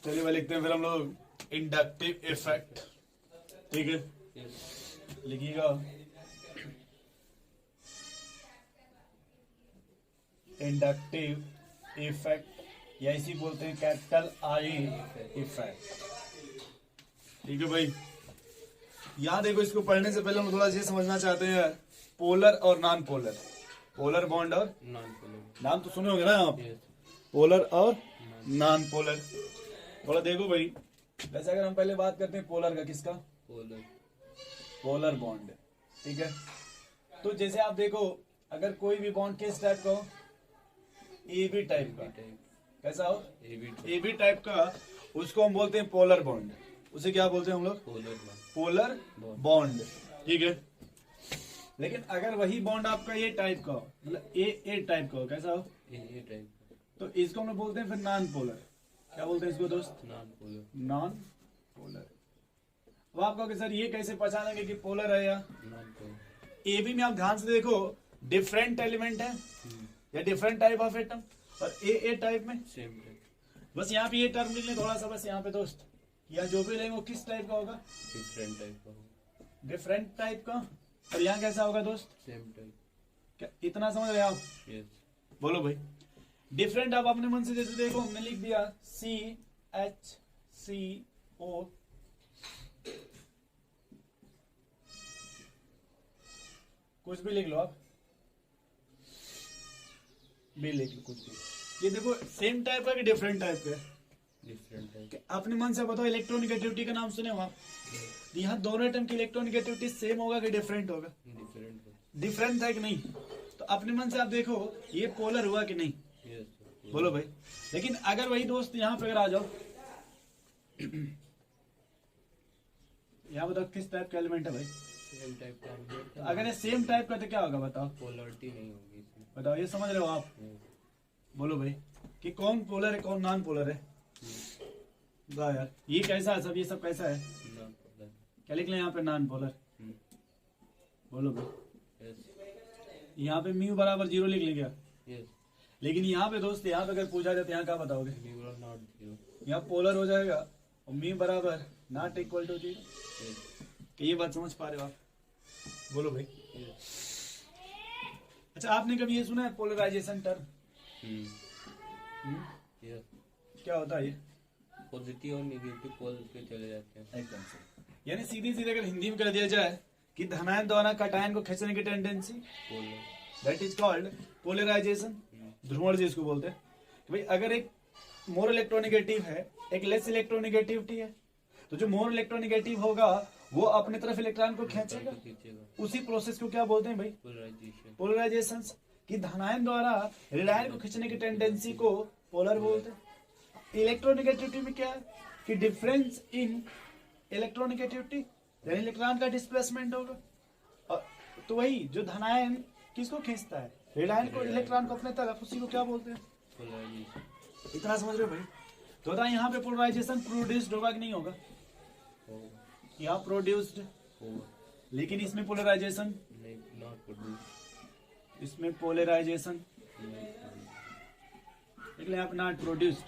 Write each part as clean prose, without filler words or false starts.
चलिए भाई लिखते हैं फिर हम लोग इंडक्टिव इफेक्ट। ठीक है, लिखिएगा इंडक्टिव इफेक्ट या इसी बोलते हैं कैपिटल आई इफेक्ट। ठीक है भाई, यहाँ देखो इसको पढ़ने से पहले हम थोड़ा ये समझना चाहते हैं पोलर और नॉन पोलर, पोलर बॉन्ड और नॉन पोलर। नाम तो सुने होंगे ना आप, पोलर और नॉन पोलर। थोड़ा देखो भाई, वैसे अगर हम पहले बात करते हैं पोलर का, किसका, पोलर, पोलर बॉन्ड। ठीक है, तो जैसे आप देखो अगर कोई भी बॉन्ड किस टाइप का हो, ए बी टाइप का, कैसा हो, ए बी टाइप का, उसको हम बोलते हैं पोलर बॉन्ड। उसे क्या बोलते हैं हम लोग, पोलर बॉन्ड। ठीक है, लेकिन अगर वही बॉन्ड आपका ये टाइप का हो, मतलब ए टाइप का हो, कैसा हो, ए टाइप, तो इसको हम लोग बोलते हैं फिर नॉन पोलर। क्या बोलते हैं इसको दोस्त, नॉन पोलर, नॉन पोलर। अब आप कहोगे सर ये कैसे पहचानेंगे कि पोलर है या नॉन पोलर। ए बी में आप ध्यान से देखो डिफरेंट एलिमेंट है या डिफरेंट टाइप ऑफ एटम, और ए टाइप में सेम टाइप, बस यहाँ पे ये टर्म लिख लें थोड़ा सा, बस यहाँ पे दोस्त, या जो भी लेंगे वो किस टाइप का होगा, डिफरेंट टाइप का होगा, डिफरेंट टाइप का। और यहाँ कैसा होगा दोस्त, सेम टाइप। क्या इतना समझ रहे हैं आप, यस, बोलो भाई। डिफरेंट आप अपने मन से जैसे देखो, हमने लिख दिया CHCO, कुछ भी लिख लो आप, भी लिख लो कुछ भी। ये देखो सेम टाइप का कि डिफरेंट टाइप का, डिफरेंट टाइप। अपने मन से बताओ, इलेक्ट्रोनिगेटिविटी का नाम सुने हो आप, यहाँ दोनों एटम की इलेक्ट्रोनिगेटिविटी सेम होगा कि डिफरेंट होगा, डिफरेंट, डिफरेंट है कि नहीं। तो अपने मन से आप देखो ये पोलर हुआ कि नहीं, यस, बोलो भाई। लेकिन अगर वही दोस्त यहाँ पे अगर आ जाओ, यहाँ बताओ किस टाइप का एलिमेंट है भाई, सेम टाइप का एलिमेंट। तो अगर ये सेम टाइप का तो क्या होगा बताओ, पोलरिटी नहीं होगी इसमें। बताओ ये समझ रहे हो आप, बोलो भाई कि कौन पोलर है कौन नॉन पोलर है। वाह यार, ये कैसा है सब, ये सब कैसा है, नॉन पोलर, क्या लिख लें यहाँ पे, नॉन पोलर। बोलो भाई, यस, यहाँ पे म्यू बराबर 0 लिख लें क्या, यस, लेकिन यहाँ पे दोस्त, यहाँ पे अगर पूछा जाए तो यहाँ क्या बताओगे, न्यूरो नॉट जीरो, यहाँ पोलर हो जाएगा और म्यू बराबर नॉट इक्वल टू 0। यस, ये बात समझ पा रहे हो आप, बोलो भाई। यस, अच्छा आपने कभी ये सुना है पोलराइजेशन टर्म, यस। क्या होता है ये, पॉजिटिव और नेगेटिव पोल पे चले जाते हैं। एकदम से, यानी सीधी सीधे अगर हिंदी में कर दिया जाए कि धनायन द्वारा कटायन को खींचने की tendency, polar, that is called polarisation, ध्रुवण जी इसको बोलते हैं। कि भाई अगर एक मोर इलेक्ट्रोनिगेटिव है, एक लेस इलेक्ट्रोनिगेटिविटी है, तो जो मोर इलेक्ट्रोनिगेटिव होगा वो अपने तरफ इलेक्ट्रॉन को खींचेगा, खींचेगा, उसी प्रोसेस को क्या बोलते हैं भाई, पोलराइजेशन। पोलराइजेशन। कि धनायन द्वारा ऋणायन को खींचने की टेंडेंसी को पोलर बोलते हैं। इलेक्ट्रोनिगेटिविटी में क्या है कि डिफरेंस इन इलेक्ट्रोनिगेटिविटी, यानी इलेक्ट्रॉन का डिस्प्लेसमेंट होगा। और तो वही जो धनायन किसको खींचता है, ऋणायन को, इलेक्ट्रॉन को अपने तरफ, उसी को क्या बोलते हैं, पोलराइजेशन। इतना समझ रहे हो भाई। तो बताओ यहाँ पे पोलराइजेशन प्रोड्यूस्ड होगा कि नहीं होगा, होगा, यहाँ प्रोड्यूस्ड, होगा, लेकिन इसमें पोलराइजेशन, नहीं, नॉट प्रोड्यूस, इसमें पोलराइजेशन, लेकिन यहाँ पे नॉट प्रोड्यूस्ड।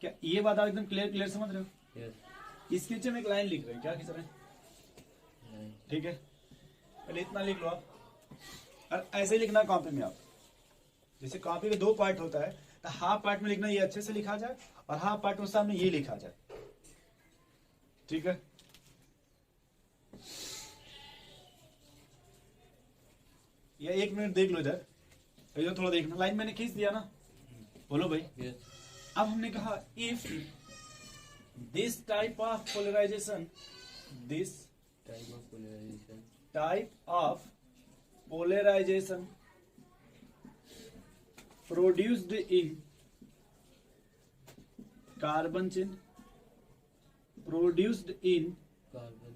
क्या ये बात आप एकदम क्लियर समझ रहे हो। यस, इसके नीचे में एक लाइन लिख रहे हैं, क्या खींच रहे हैं, ठीक है, पहले इतना लिख लो आप, और ऐसे ही लिखना कॉपी में आप। जैसे कॉपी में 2 पार्ट होता है, तो हाफ पार्ट में लिखना ये अच्छे से लिखा जाए और हाफ पार्ट में सामने ये लिखा जाए, ठीक है। ये 1 मिनट देख लो इधर, इधर थोड़ा देखना, लाइन मैंने खींच दिया ना, बोलो भाई। यस, अब हमने कहा if this type of polarization, this type of polarization, type of polarization produced in carbon chain, produced in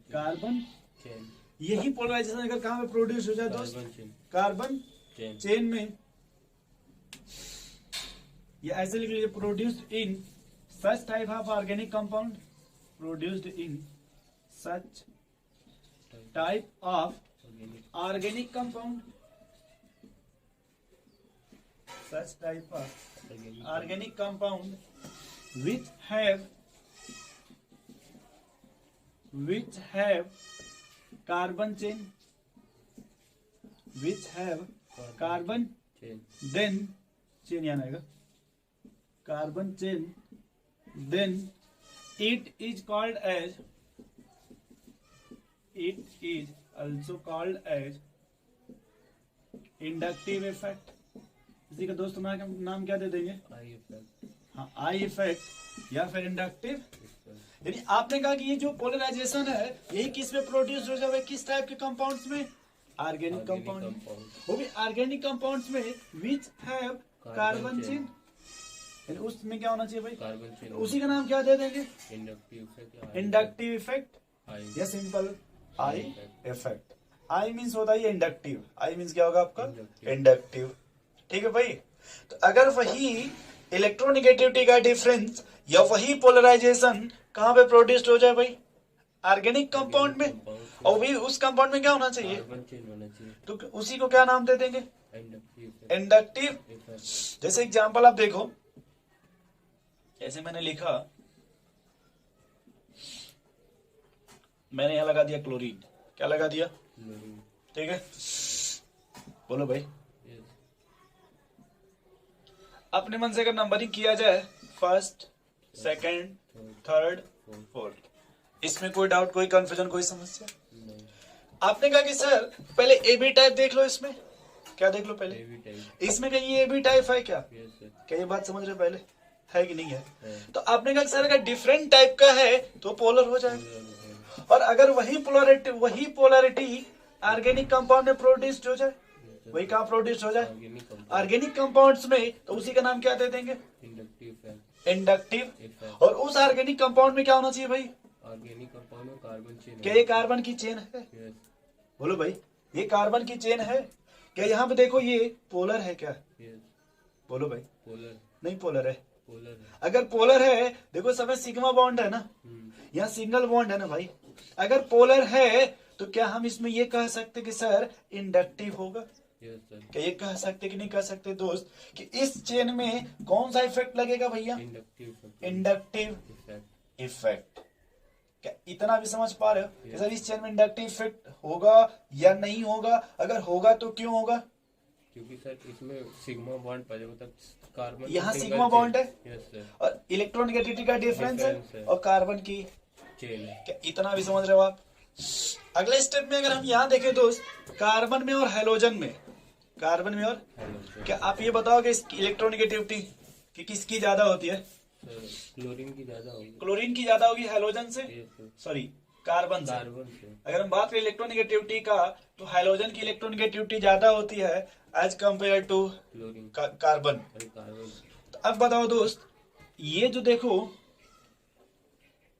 carbon, chain, यही पोलराइजेशन अगर कहाँ पे प्रोड्यूस हो जाए दोस्त, carbon chain, carbon chain, chain में, या ऐसे लिख लीजिए produced in such type of organic compound, produced in such type of organic compound, such type of organic compound which have carbon chain, which have carbon, chain then chain यहाँ आएगा, carbon chain, then it is also called as inductive effect. इसी का दोस्त नाम क्या दे देंगे? I effect हाँ, आई इफेक्ट या फिर इंडक्टिव। यानी आपने कहा कि ये जो पोलराइजेशन है यही किस में प्रोड्यूस हो जाए, किस टाइप के कंपाउंड्स में? ऑर्गेनिक कंपाउंड में, वो भी ऑर्गेनिक कंपाउंड्स में विच हैव कार्बन चेन। यानी उसमें क्या होना चाहिए भाई? Carbon chain. उसी का नाम क्या दे देंगे? Inductive effect inductive effect I या simple I effect. I means होता है इंडक्टिव, आई मीन्स क्या होगा आपका? इंडक्टिव। ठीक है भाई। तो अगर वही इलेक्ट्रोनेगेटिविटी का डिफरेंस या वही पोलराइजेशन कहाँ पे प्रोड्यूस्ड हो जाए भाई? ऑर्गेनिक कंपाउंड में, और भी उस कंपाउंड में क्या होना चाहिए? कार्बन चेन होना चाहिए। तो उसी को क्या नाम दे देंगे? Inductive inductive. इफेक्ट। जैसे एग्जांपल आप देखो, जैसे मैंने लिखा, मैंने यहां लगा दिया क्लोरीन। क्या लगा दिया? ठीक है, बोलो भाई। अपने मन से अगर नंबरिंग किया जाए फर्स्ट, सेकंड, थर्ड, फोर्थ, इसमें कोई डाउट, कोई कंफ्यूजन, कोई समस्या? आपने कहा कि सर पहले ए बी टाइप देख लो, इसमें क्या देख लो पहले? इसमें कहीं ए बी टाइप है क्या? क्या ये बात समझ रहे पहले? है कि नहीं है? तो आपने कहा कि सर अगर डिफरेंट टाइप का है तो पोलर हो जाएगा, और अगर वही पोलरिटी ऑर्गेनिक कंपाउंड में प्रोड्यूस्ड हो जाए, वही कहाँ प्रोड्यूस हो जाए? ऑर्गेनिक कंपाउंड्स में, तो उसी का नाम क्या दे देंगे? इंडक्टिव। और उस ऑर्गेनिक कंपाउंड में क्या होना चाहिए भाई? ऑर्गेनिक कंपाउंड में कार्बन चेन। क्या ये कार्बन की चेन है? बोलो भाई, ये कार्बन की चेन है क्या? यहाँ पे देखो ये पोलर है क्या? बोलो भाई। पोलर नहीं, पोलर है। पोलर है। अगर पोलर है, देखो सब में सिग्मा बॉन्ड है ना, यहाँ सिंगल बॉन्ड है ना भाई। अगर पोलर है तो क्या हम इसमें ये कह सकते कि सर इंडक्टिव होगा? क्या ये कह सकते कि नहीं कह सकते दोस्त कि इस चेन में कौन सा इफेक्ट लगेगा भैया? Inductive effect. क्या इतना भी समझ पा रहे हो कि सर इस चेन में इंडक्टिव इफेक्ट होगा या नहीं होगा? अगर होगा तो क्यों होगा? क्योंकि सर इसमें सिग्मा बॉन्ड पहले मतलब कार्बन, यहाँ सिग्मा बॉन्ड है और इलेक्ट्रोनेगेटिविटी का डिफरेंस है और कार्बन की चेन है। क्या इतना भी समझ रहे हो आप? अगले स्टेप में अगर हम यहाँ देखें दोस्त, कार्बन में और हेलोजन में, कार्बन में और, क्या आप ये बताओगे इसकी इलेक्ट्रोनेगेटिविटी कि किसकी ज्यादा होती है? क्लोरीन की ज्यादा होगी। क्लोरीन की ज्यादा होगी हेलोजन से, सॉरी कार्बन से। अगर हम बात करें इलेक्ट्रोनेगेटिविटी का, तो हेलोजन की इलेक्ट्रोनेगेटिविटी ज्यादा होती है एज कंपेयर टू कार्बन। तो अब बताओ दोस्त, ये जो देखो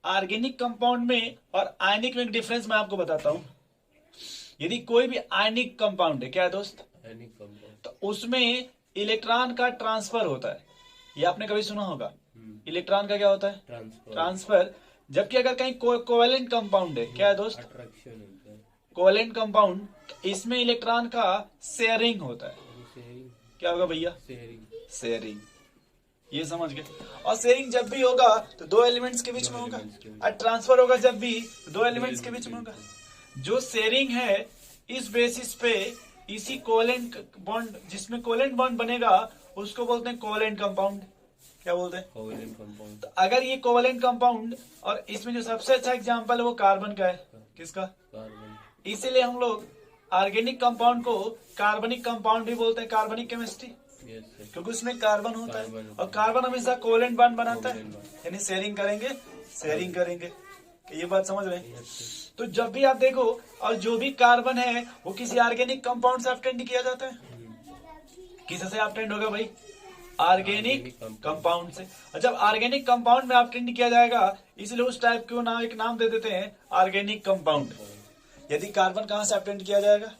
ऑर्गेनिक कंपाउंड में और आयनिक में डिफरेंस मैं आपको बताता हूं। यदि कोई भी आयनिक कंपाउंड है, क्या है दोस्त? आयनिक कंपाउंड, तो उसमें इलेक्ट्रॉन का ट्रांसफर होता है। ये आपने कभी सुना होगा, इलेक्ट्रॉन का क्या होता है? ट्रांसफर। जबकि अगर कहीं कोवेलेंट कंपाउंड है, क्या है दोस्त? अट्रैक्शन होता है। कोवेलेंट कंपाउंड, इसमें इलेक्ट्रॉन का शेयरिंग होता है। क्या होगा भैया? शेयरिंग। ये समझ गए। और शेयरिंग जब भी होगा तो दो एलिमेंट्स के बीच में होगा, और ट्रांसफर होगा जब भी तो दो एलिमेंट्स के बीच में होगा। जो शेयरिंग है इस बेसिस पे, इसी कोवेलेंट बॉन्ड, जिसमें कोवेलेंट बॉन्ड बनेगा उसको बोलते हैं कोवेलेंट कंपाउंड। क्या बोलते हैं? Covalent compound. तो अगर ये कोवेलेंट कंपाउंड, और इसमें जो सबसे अच्छा एग्जांपल है वो कार्बन का है। किसका? कार्बन। इसीलिए हम लोग ऑर्गेनिक कंपाउंड को कार्बनिक कंपाउंड भी बोलते हैं, कार्बनिक केमिस्ट्री, क्योंकि उसमें कार्बन होता है और कार्बन हमेशा कोवेलेंट बॉन्ड बनाता है, यानी शेयरिंग करेंगे। ये बात समझ रहे हैं? तो जब भी आप देखो, और जो भी कार्बन है वो किसी ऑर्गेनिक कंपाउंड से ऑब्टेंड किया जाता है। किससे ऑब्टेंड होगा भाई? ऑर्गेनिक कंपाउंड से। और जब ऑर्गेनिक कंपाउंड में ऑब्टेंड किया जाएगा, इसलिए उस टाइप को नाम, एक नाम दे देते हैं ऑर्गेनिक कंपाउंड। यदि कार्बन कहां से ऑब्टेंड किया जाएगा?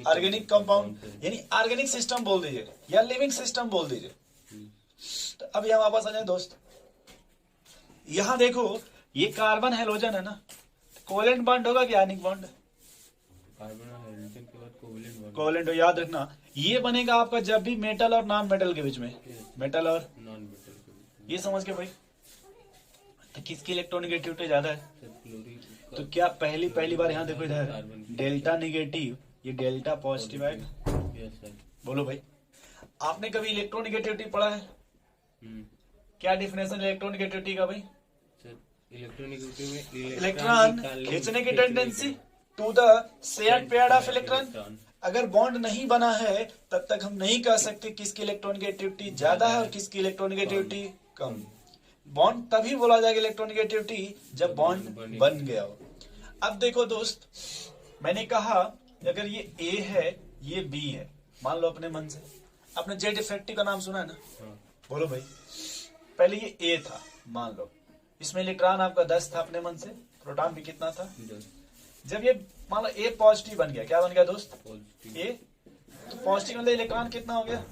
ऑर्गेनिक कंपाउंड, यानी ऑर्गेनिक सिस्टम बोल दीजिए या लिविंग सिस्टम बोल दीजिए। तो अब यहाँ वापस आ जाए दोस्त, यहाँ देखो ये कार्बन हेलोजन है ना, कोवेलेंट बॉन्ड होगा कि आयनिक बॉन्ड? कोवेलेंट। याद रखना, ये बनेगा आपका जब भी मेटल और नॉन मेटल के बीच में, मेटल और नॉन मेटल, ये समझ के भाई। तो किसकी इलेक्ट्रोनेगेटिविटी ज्यादा है? सर क्लोरीन तो क्या पहली बार यहाँ देखो इधर कार्बन की डेल्टा निगेटिव, ये डेल्टा पॉजिटिव आएगा। Yes sir. बोलो भाई, आपने कभी इलेक्ट्रोनेगेटिविटी पढ़ा है? क्या डिफिनेशन इलेक्ट्रोनेगेटिविटी का भाई? सर इलेक्ट्रोनेगेटिव में इलेक्ट्रॉन खींचने की tendency to the shared pair of electron. अगर बॉन्ड नहीं बना है तब तक हम नहीं कह सकते किसकी इलेक्ट्रोनेगेटिविटी ज्यादा है और किसकी इलेक्ट्रोनेगेटिविटी कम। बॉन्ड तभी बोला जाएगा इलेक्ट्रोनेगेटिविटी जब बॉन्ड बन गया हो। अब देखो दोस्त, मैंने कहा अगर ये ए है ये बी है, मान लो अपने मन से। आपने जेड इफेक्टिव का नाम सुना है ना? बोलो भाई। पहले ये ए था, मान लो इसमें इलेक्ट्रॉन आपका 10 था अपने मन से, प्रोटॉन भी कितना था? जब ये मान लो ए पॉजिटिव बन गया, क्या बन गया दोस्त? ए। तो पॉजिटिव मतलब इलेक्ट्रॉन कितना हो गया?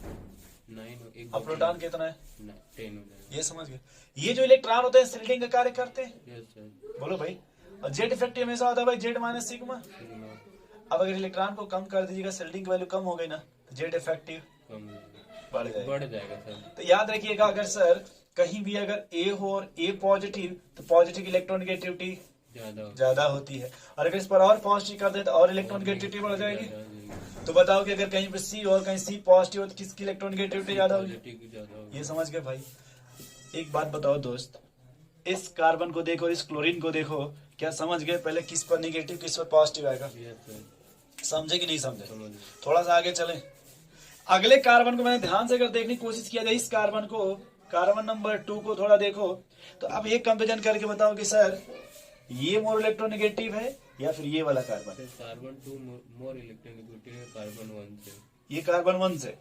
9। और प्रोटॉन कितना है? 10 हो जाएगा। ये समझ गए। ये जो इलेक्ट्रॉन होते हैं शिल्डिंग का कार्य करते हैं। Yes sir. बोलो भाई। और जेड इफेक्टिव हमेशा होता है भाई जेड माइनस सिग्मा। अब अगर इलेक्ट्रॉन को कम कर दीजिएगा, शिल्डिंग की वैल्यू कम हो गई ना, तो जेड इफेक्टिव बढ़ जाएगा सर। तो याद रखिएगा, अगर सर कहीं भी अगर ए हो और ए पॉजिटिव, तो पॉजिटिव इलेक्ट्रोनेगेटिविटी ज्यादा होती है, और अगर इस पर और पॉजिटिव कर दे तो और इलेक्ट्रोनेगेटिविटी बढ़ जाएगी। तो बताओ कि अगर कहीं पर सी और कहीं सी पॉजिटिव हो तो किसकी इलेक्ट्रोनेगेटिविटी ज्यादा होगी? ये समझ गए भाई। एक बात बताओ दोस्त, इस कार्बन को देखो और इस क्लोरीन को देखो, क्या समझ गए पहले किस पर निगेटिव किस पर पॉजिटिव आएगा? समझे कि नहीं समझे? थोड़ा सा आगे चलें। अगले कार्बन को मैंने ध्यान से अगर देखने की कोशिश किया जाए, इस कार्बन को, कार्बन नंबर 2 को थोड़ा देखो, तो अब एक कंपेरिजन करके बताओ कि सर ये मोर इलेक्ट्रोनेगेटिव है या फिर ये वाला कार्बन? कार्बन 2 मोर इलेक्ट्रोनेगेटिव है कार्बन 1 से। ये कार्बन 1 से।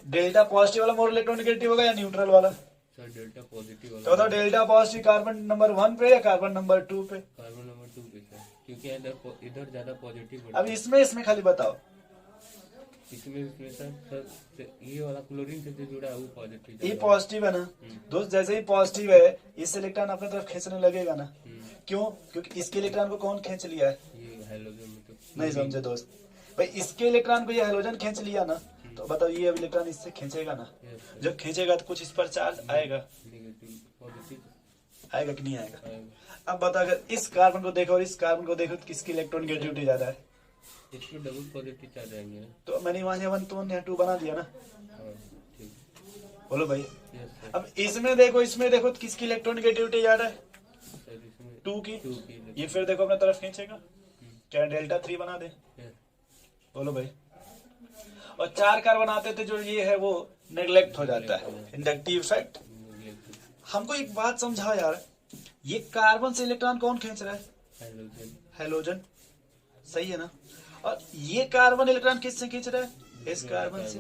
डेल्टा पॉजिटिव वाला मोर इलेक्ट्रोनेगेटिव होगा या न्यूट्रल वाला? सर डेल्टा पॉजिटिव वाला। तो बताओ डेल्टा पॉजिटिव कार्बन नंबर 1 पे या कार्बन नंबर 2 पे? कार्बन नंबर 2 पे सर, क्योंकि इधर ज्यादा पॉजिटिव। अब इसमें खाली बताओ। इसमें सर ये वाला क्लोरीन से जुड़ा है वो पॉजिटिव। ये पॉजिटिव है ना दोस्त, जैसे ही पॉजिटिव है इस इलेक्ट्रॉन अपने तरफ खींचने लगेगा ना। क्यों? क्योंकि इसके इलेक्ट्रॉन को कौन खींच लिया है? ये हाइड्रोजन में। तो नहीं समझे दोस्त भाई, इसके इलेक्ट्रॉन को ये हाइड्रोजन खींच लिया ना, तो बताओ ये अब इलेक्ट्रॉन इससे खींचेगा ना। जब खींचेगा तो कुछ इस पर चार्ज आएगा, आएगा कि नहीं आएगा? अब बताओ अगर इस कार्बन को देखो और इस कार्बन को देखो तो किसकी इलेक्ट्रोनेगेटिविटी ज्यादा है? इसमें डबल पॉजिटिव चार्ज आएंगे। तो मैंने वहां 1 तो 2 बना दिया ना। बोलो भाई। अब इसमें देखो तो किसकी इलेक्ट्रोनेगेटिविटी ज्यादा है? 2 की। ये फिर देखो अपने तरफ खींचेगा, क्या डेल्टा 3 बना दे? बोलो भाई। और 4 कार्बन आते थे जो ये है वो नेग्लेक्ट हो जाता है, इंडक्टिव इफेक्ट। हमको एक बात समझाओ यार, ये कार्बन से इलेक्ट्रॉन कौन खींच रहा है? हाइड्रोजन। सही है ना? और ये कार्बन इलेक्ट्रॉन किससे खींच रहा है? इस कार्बन से।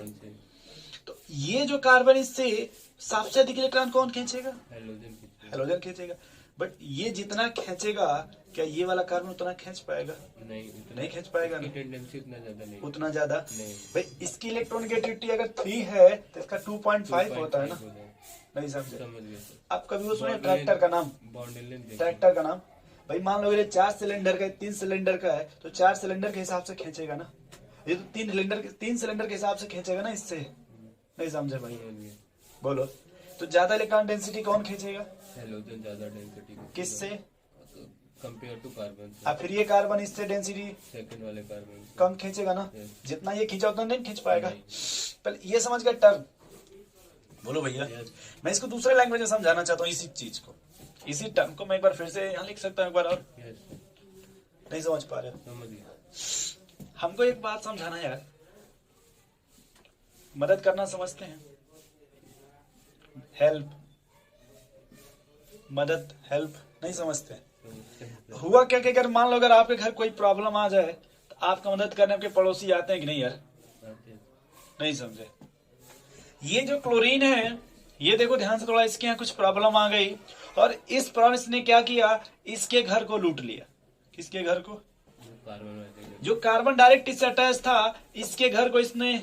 तो ये जो कार्बन इससे सबसे अधिक इलेक्ट्रॉन कौन खींचेगा? हाइड्रोजन खींचेगा। बट ये जितना खींचेगा क्या ये वाला कार्बन उतना खींच पाएगा? नहीं खींच पाएगा ना। टेंडेंसी उतना ज्यादा नहीं। उतना ज्यादा भाई, इसकी इलेक्ट्रोनेगेटिविटी अगर 3 है तो इसका 2.5 होता है ना। नहीं समझे? अब कभी वो सुने ट्रैक्टर का नाम? ट्रैक्टर का नाम भाई, मान लो ये 4 सिलेंडर का है, 3 सिलेंडर का है, तो 4 सिलेंडर के हिसाब से खींचेगा ना। ये तो 3 सिलेंडर के हिसाब से खींचेगा ना इससे। नहीं समझे भाई? बोलो। तो ज्यादा इलेक्ट्रॉन डेंसिटी कौन खींचेगा? हाइड्रोजन ज्यादा डेंसिटी किससे? कंपेयर टू कार्बन से। अब फिर ये कार्बन इससे डेंसिटी सेकंड वाले कार्बन कम खींचेगा ना। जितना ये खींचा उतना नहीं खींच पाएगा। पहले ये समझ गया टर्म। बोलो भैया। मैं इसको दूसरे लैंग्वेज में समझाना चाहता हूँ, इसी चीज को, इसी टर्म को मैं एक बार फिर से यहाँ लिख सकता हूँ एक बार और? नहीं समझ पा रहे? समझ गया। हमको एक बात समझाना यार, मदद करना समझते हैं? हेल्प, मदद, हेल्प नहीं समझते? हुआ क्या कि अगर मान लो अगर आपके घर कोई प्रॉब्लम आ जाए तो आपका मदद करने आपके पड़ोसी आते हैं कि नहीं यार? नहीं समझे? ये जो क्लोरीन है, ये देखो ध्यान से थोड़ा, इसके यहाँ कुछ प्रॉब्लम आ गई और इस प्रॉब्लम ने क्या किया, इसके घर को लूट लिया। किसके घर को? जो कार्बन डायरेक्ट इससे अटैच था, इसके घर को इसने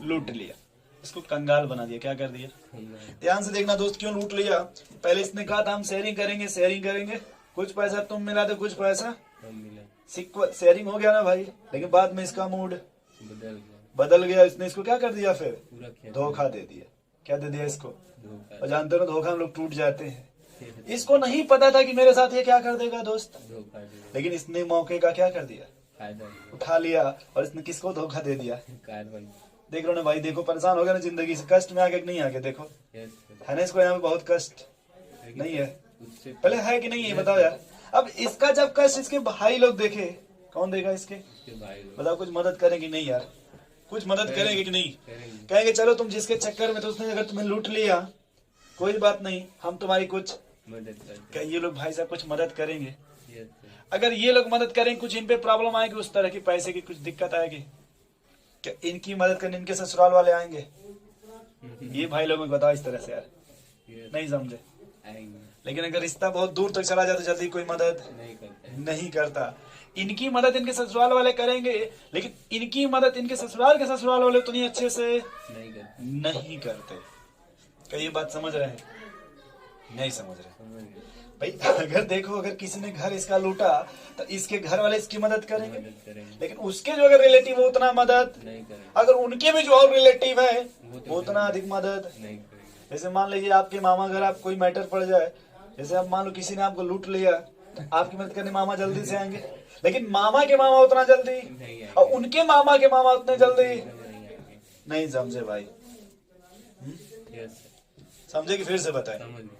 लूट लिया, इसको कंगाल बना दिया। क्या कर दिया? ध्यान से देखना दोस्त, क्यों लूट लिया? पहले इसने कहा था हम शेयरिंग करेंगे, कुछ पैसा तुम मिला दो, कुछ पैसा शेयरिंग हो गया ना भाई। लेकिन बाद में इसका मूड बदल गया, इसने इसको क्या कर दिया? फिर धोखा दे दिया। क्या दे दिया इसको? और जानते हो धोखा में लोग टूट जाते हैं। इसको नहीं पता था कि मेरे साथ ये क्या कर देगा दोस्त, धोखा देगा, लेकिन इसने मौके का क्या कर दिया, फायदा लिया, उठा लिया, और इसने किसको धोखा दे दिया। कार्बन। देख रहे हो ना भाई, देखो परेशान हो गया ना जिंदगी से, कष्ट में आके कि नहीं आके, देखो यस सर, है ना, इसको यहाँ पे बहुत कष्ट लेकिन नहीं है, उससे पहले है कि नहीं है बताओ यार। अब इसका जब कष्ट इसके भाई लोग देखे, कौन देगा इसके, उसके भाई लोग बताओ, कुछ मदद करेंगे नहीं यार, कुछ मदद करेंगे कि नहीं, करेंगे, कहेंगे चलो तुम जिसके चक्कर में तो उसने अगर तुम्हें लूट लिया कोई बात नहीं, हम तुम्हारी कुछ, मदद करते क्या ये लोग भाई साहब कुछ मदद करेंगे। यस सर, अगर ये लोग मदद करेंगे, कुछ इन पे प्रॉब्लम आएगी, उस तरह की पैसे की कुछ दिक्कत आएगी, क्या इनकी मदद करने इनके ससुराल वाले आएंगे, ये भाई लोगों को बताओ इस तरह से यार, यस नहीं समझे। आएंगे, लेकिन अगर रिश्ता बहुत दूर तक चला जाए तो जल्दी कोई मदद नहीं करते, नहीं करता। इनकी मदद इनके ससुराल वाले करेंगे, लेकिन इनकी मदद इनके ससुराल के ससुराल वाले उतनी अच्छे से नहीं करते, नहीं करते। क्या ये बात समझ रहे हैं, नहीं समझ रहे समझ गए, भाई। अगर देखो, अगर किसी ने घर इसका लूटा तो इसके घर वाले इसकी मदद करेंगे, मदद करेंगे, लेकिन उसके जो अगर रिलेटिव वो उतना मदद, नहीं करेंगे, अगर उनके भी जो और रिलेटिव है वो तो वो उतना अधिक मदद। नहीं करेंगे, जैसे मान लीजिए आपके मामा घर आप कोई मैटर पड़ जाए, जैसे आप मान लो किसी ने आपको लूट लिया, आपकी मदद करने मामा जल्दी से आएंगे, लेकिन मामा के मामा उतना जल्दी, नहीं और आएंगे, उनके मामा के मामा उतने जल्दी नहीं आएंगे, नहीं समझे भाई। यस सर, समझे कि फिर से बताए, समझ गए,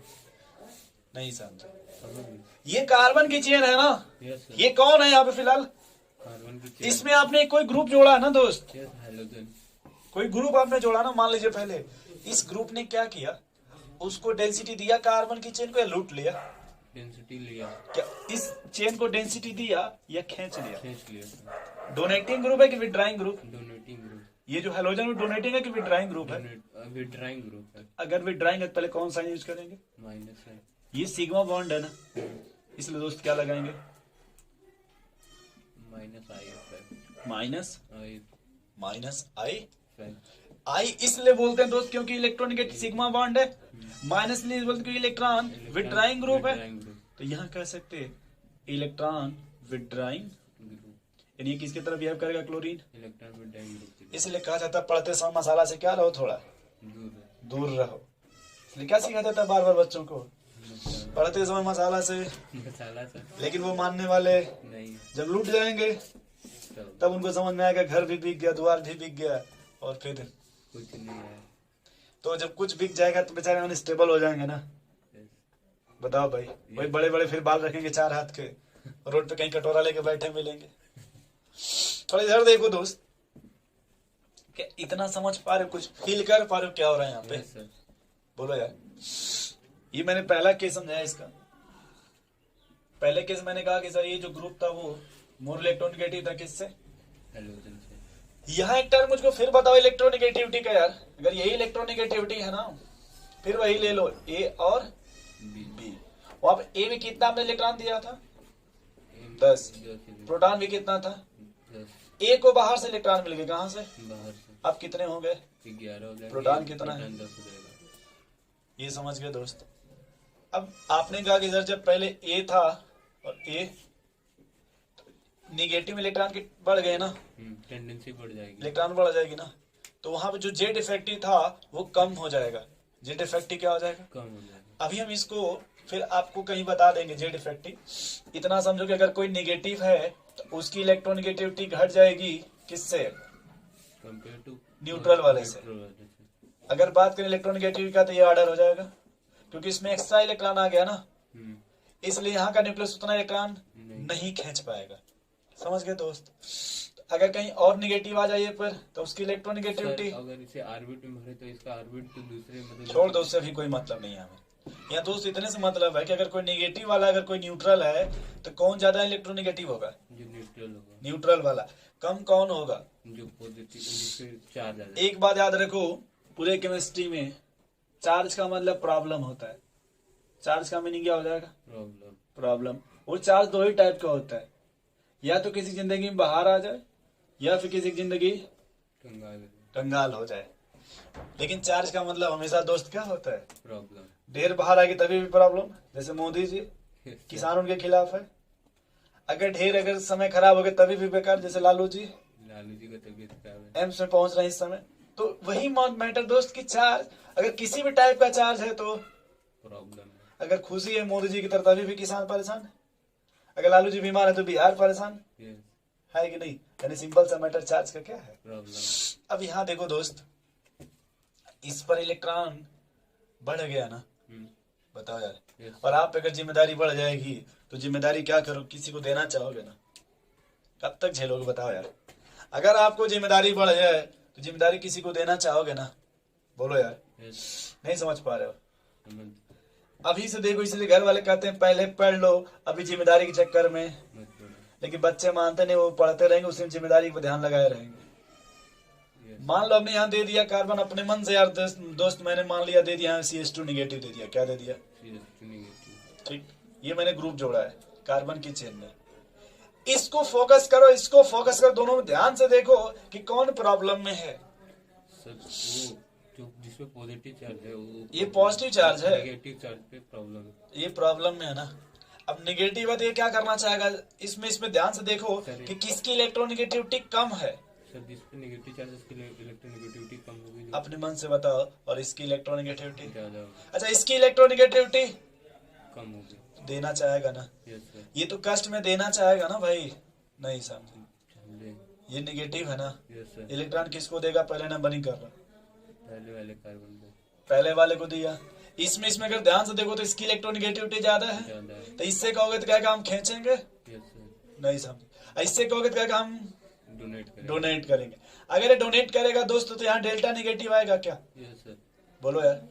नहीं समझे। समझ गए, ये कार्बन की चेन है ना, यस सर, ये कौन है यहाँ पे फिलहाल, कार्बन की चेन, इसमें आपने कोई ग्रुप जोड़ा है ना दोस्त, यस हाइड्रोजन, कोई ग्रुप आपने जोड़ा ना, मान लीजिए पहले इस ग्रुप ने क्या किया, उसको डेंसिटी दिया कार्बन की चेन को, या लूट लिया, डेंसिटी लिया, क्या इस चेन को डेंसिटी दिया या खींच लिया। खींच लिया सर, डोनेटिंग ग्रुप है कि विड्राइंग ग्रुप, डोनेटिंग ग्रुप, ये जो हेलोजन में डोनेटिंग है कि विड्राइंग ग्रुप है। विड्राइंग ग्रुप है, अगर विड्राइंग है तो पहले कौन सा यूज करेंगे, माइनस है, ये सिग्मा बॉन्ड है ना, इसलिए दोस्त क्या लगाएंगे, माइनस आई है, माइनस आई माइनस आई। है, आई इसलिए बोलते हैं दोस्त क्योंकि इलेक्ट्रॉनिक सिग्मा बॉन्ड है, माइनस इसलिए बोलते हैं क्योंकि इलेक्ट्रॉन विड्राइंग ग्रुप है। विड्राइंग ग्रुप, तो यहाँ कह सकते हैं इलेक्ट्रॉन विड्राइंग, ग्रुप, यानी किसकी तरह बिहेव करेगा, क्लोरीन। इलेक्ट्रॉन विड्राइंग ग्रुप, इसलिए कहा जाता है पढ़ते समय मसाला से क्या रहो, थोड़ा दूर है, दूर रहो। इसलिए क्या सिखाया जाता है बार बार बच्चों को, पढ़ते समय मसाला से, मसाला सर, लेकिन वो मानने वाले नहीं, जब लूट जाएंगे तब तब उनको समझ में आएगा घर भी बिक गया, द्वार भी बिक गया, और फिर कुछ नहीं है, तो जब कुछ बिक जाएगा तो बेचारे अनस्टेबल हो जाएंगे ना। यस, बताओ भाई, वही बड़े बड़े फिर बाल रखेंगे 4 हाथ के, रोड पे कहीं कटोरा लेके बैठे मिलेंगे। थोड़ा इधर देखो दोस्त, क्या इतना समझ पा रहे हो, कुछ फील कर पा रहे हो क्या हो रहा है यहाँ पे, यस सर, बोलो यार। ये मैंने पहला केस समझाया इसका, पहले केस मैंने कहा कि सर ये जो ग्रुप था वो मोर इलेक्ट्रोनिगेटिव था, किससे, हेलोजन से, यहाँ एक टर्म मुझको फिर बताओ इलेक्ट्रोनिगेटिविटी का यार, अगर यही इलेक्ट्रोनिगेटिविटी है ना, फिर वही ले लो ए और बी, बी। और अब ए में कितना आपने इलेक्ट्रॉन दिया था, 10, प्रोटॉन भी कितना था, 10, ए को बाहर से इलेक्ट्रॉन मिल गए, कहाँ से, बाहर से अब कितने हो गए, 11 हो गया, प्रोटॉन कितना है? 10 हो जाएगा, ये समझ गए दोस्त। अब आपने कहा कि सर जब पहले ए था और ए निगेटिव इलेक्ट्रॉन के बढ़ गए ना, टेंडेंसी बढ़ जाएगी, इलेक्ट्रॉन बढ़ जाएगी ना, तो वहां पे जो जेड इफेक्टिव था वो कम हो जाएगा, जेड इफेक्टिव क्या हो जाएगा, कम हो जाएगा, अभी हम इसको फिर आपको कहीं बता देंगे जेड इफेक्टिव। इतना समझो कि अगर कोई निगेटिव है तो उसकी इलेक्ट्रोनिगेटिविटी घट जाएगी किससे, कंपेयर टू न्यूट्रल वाले से। अगर बात करें इलेक्ट्रोनिगेटिविटी का तो ये ऑर्डर हो जाएगा, क्योंकि इसमें एक्स्ट्रा इलेक्ट्रॉन आ गया ना, इसलिए यहाँ का न्यूक्लियस उतना इलेक्ट्रॉन नहीं खींच पाएगा। समझ गए दोस्त। अगर कहीं और निगेटिव आ जाइए पर तो उसकी इलेक्ट्रोनिगेटिविटी अगर इसे ऑर्बिट में भरे तो इसका ऑर्बिट तो दूसरे मतलब छोड़ दो, उससे भी कोई मतलब नहीं है हमें। यहाँ दोस्त इतने से मतलब है कि अगर कोई निगेटिव वाला अगर कोई न्यूट्रल है तो कौन ज्यादा इलेक्ट्रोनिगेटिव होगा, जो न्यूट्रल होगा, न्यूट्रल वाला। कम कौन होगा, जो पॉजिटिव जिसपे चार्ज आ जाए। एक बात याद रखो, पूरे केमिस्ट्री में चार्ज का मतलब प्रॉब्लम होता है। चार्ज का मीनिंग क्या हो जाएगा, प्रॉब्लम, प्रॉब्लम। वो चार्ज दो ही टाइप का होता है, या तो किसी जिंदगी में बाहर आ जाए या फिर किसी की जिंदगी कंगाल, कंगाल हो जाए। लेकिन चार्ज का मतलब हमेशा दोस्त क्या होता है, प्रॉब्लम, ढेर बाहर आएगी तभी भी प्रॉब्लम। जैसे मोदी जी किसान उनके खिलाफ है, अगर ढेर अगर समय खराब हो गया तभी भी बेकार। जैसे लालू जी का तबीयत खराब है, एम्स में पहुंच रहे हैं इस समय। तो वही मैटर दोस्त की चार्ज अगर किसी भी टाइप का चार्ज है तो प्रॉब्लम है, अगर खुशी है मोदी जी की तरफ तभी भी किसान परेशान है। अगर लालू जी बीमार है तो बिहार परेशान यस है कि नहीं? यानी सिंपल सा मैटर चार्ज का क्या है। प्रॉब्लम। अब यहाँ देखो दोस्त, इस पर इलेक्ट्रॉन बढ़ गया ना, बताओ यार। यस और आप पे अगर जिम्मेदारी बढ़ जाएगी तो जिम्मेदारी क्या करो, किसी को देना चाहोगे ना, कब तक झेलोगे बताओ यार। अगर आपको जिम्मेदारी बढ़ जाए तो जिम्मेदारी किसी को देना चाहोगे ना, बोलो यार। यस नहीं समझ पा रहे हो? समझ अभी से देखो, इसलिए घर वाले कहते हैं पहले पढ़ लो, अभी जिम्मेदारी के चक्कर में। मत बोलो। लेकिन बच्चे मानते नहीं, वो पढ़ते रहेंगे, उसी में जिम्मेदारी पर ध्यान लगाए रहेंगे। यस मान लो हमने यहाँ दे दिया कार्बन अपने मन से यार, दोस्त मैंने मान लिया दे दिया CH2 निगेटिव दे दिया, क्या दे दिया, सीरियस नेगेटिव। ठीक। ये मैंने ग्रुप जोड़ा है कार्बन की चेन में। इसको फोकस करो, इसको फोकस करो, दोनों में ध्यान से देखो कि कौन प्रॉब्लम में है। सर वो जो जिसमें पॉजिटिव चार्ज है वो ये पॉजिटिव चार्ज है, नेगेटिव चार्ज पे प्रॉब्लम है। ये प्रॉब्लम में है ना। अब निगेटिव है तो ये क्या करना चाहेगा, इसमें ध्यान से देखो कि किसकी इलेक्ट्रोनिगेटिविटी कम है। सर जिस पे नेगेटिव चार्ज उसकी इलेक्ट्रोनेगेटिविटी कम होगी, अपने मन से बताओ। और इसकी इलेक्ट्रोनिगेटिविटी ज्यादा होगी, अच्छा, इसकी इलेक्ट्रोनिगेटिविटी कम होगी। देना चाहेगा ना, यस सर ये तो कष्ट में देना चाहेगा ना भाई। नहीं समझे, समझे। ये निगेटिव है ना। यस सर इलेक्ट्रॉन किसको देगा, पहले नंबर नहीं कर रहा, पहले वाले कार्बन को पहले वाले को दिया। इसमें अगर ध्यान से देखो तो इसकी इलेक्ट्रोनिगेटिविटी ज्यादा है, ज्यादा है। तो इससे कहोगे तो क्या हम खींचेंगे, यस सर नहीं समझे। इससे कहोगे तो क्या हम डोनेट करें। डोनेट करेंगे। अगर ये डोनेट करेगा दोस्तों तो यहाँ डेल्टा निगेटिव आएगा क्या, यस सर बोलो यार।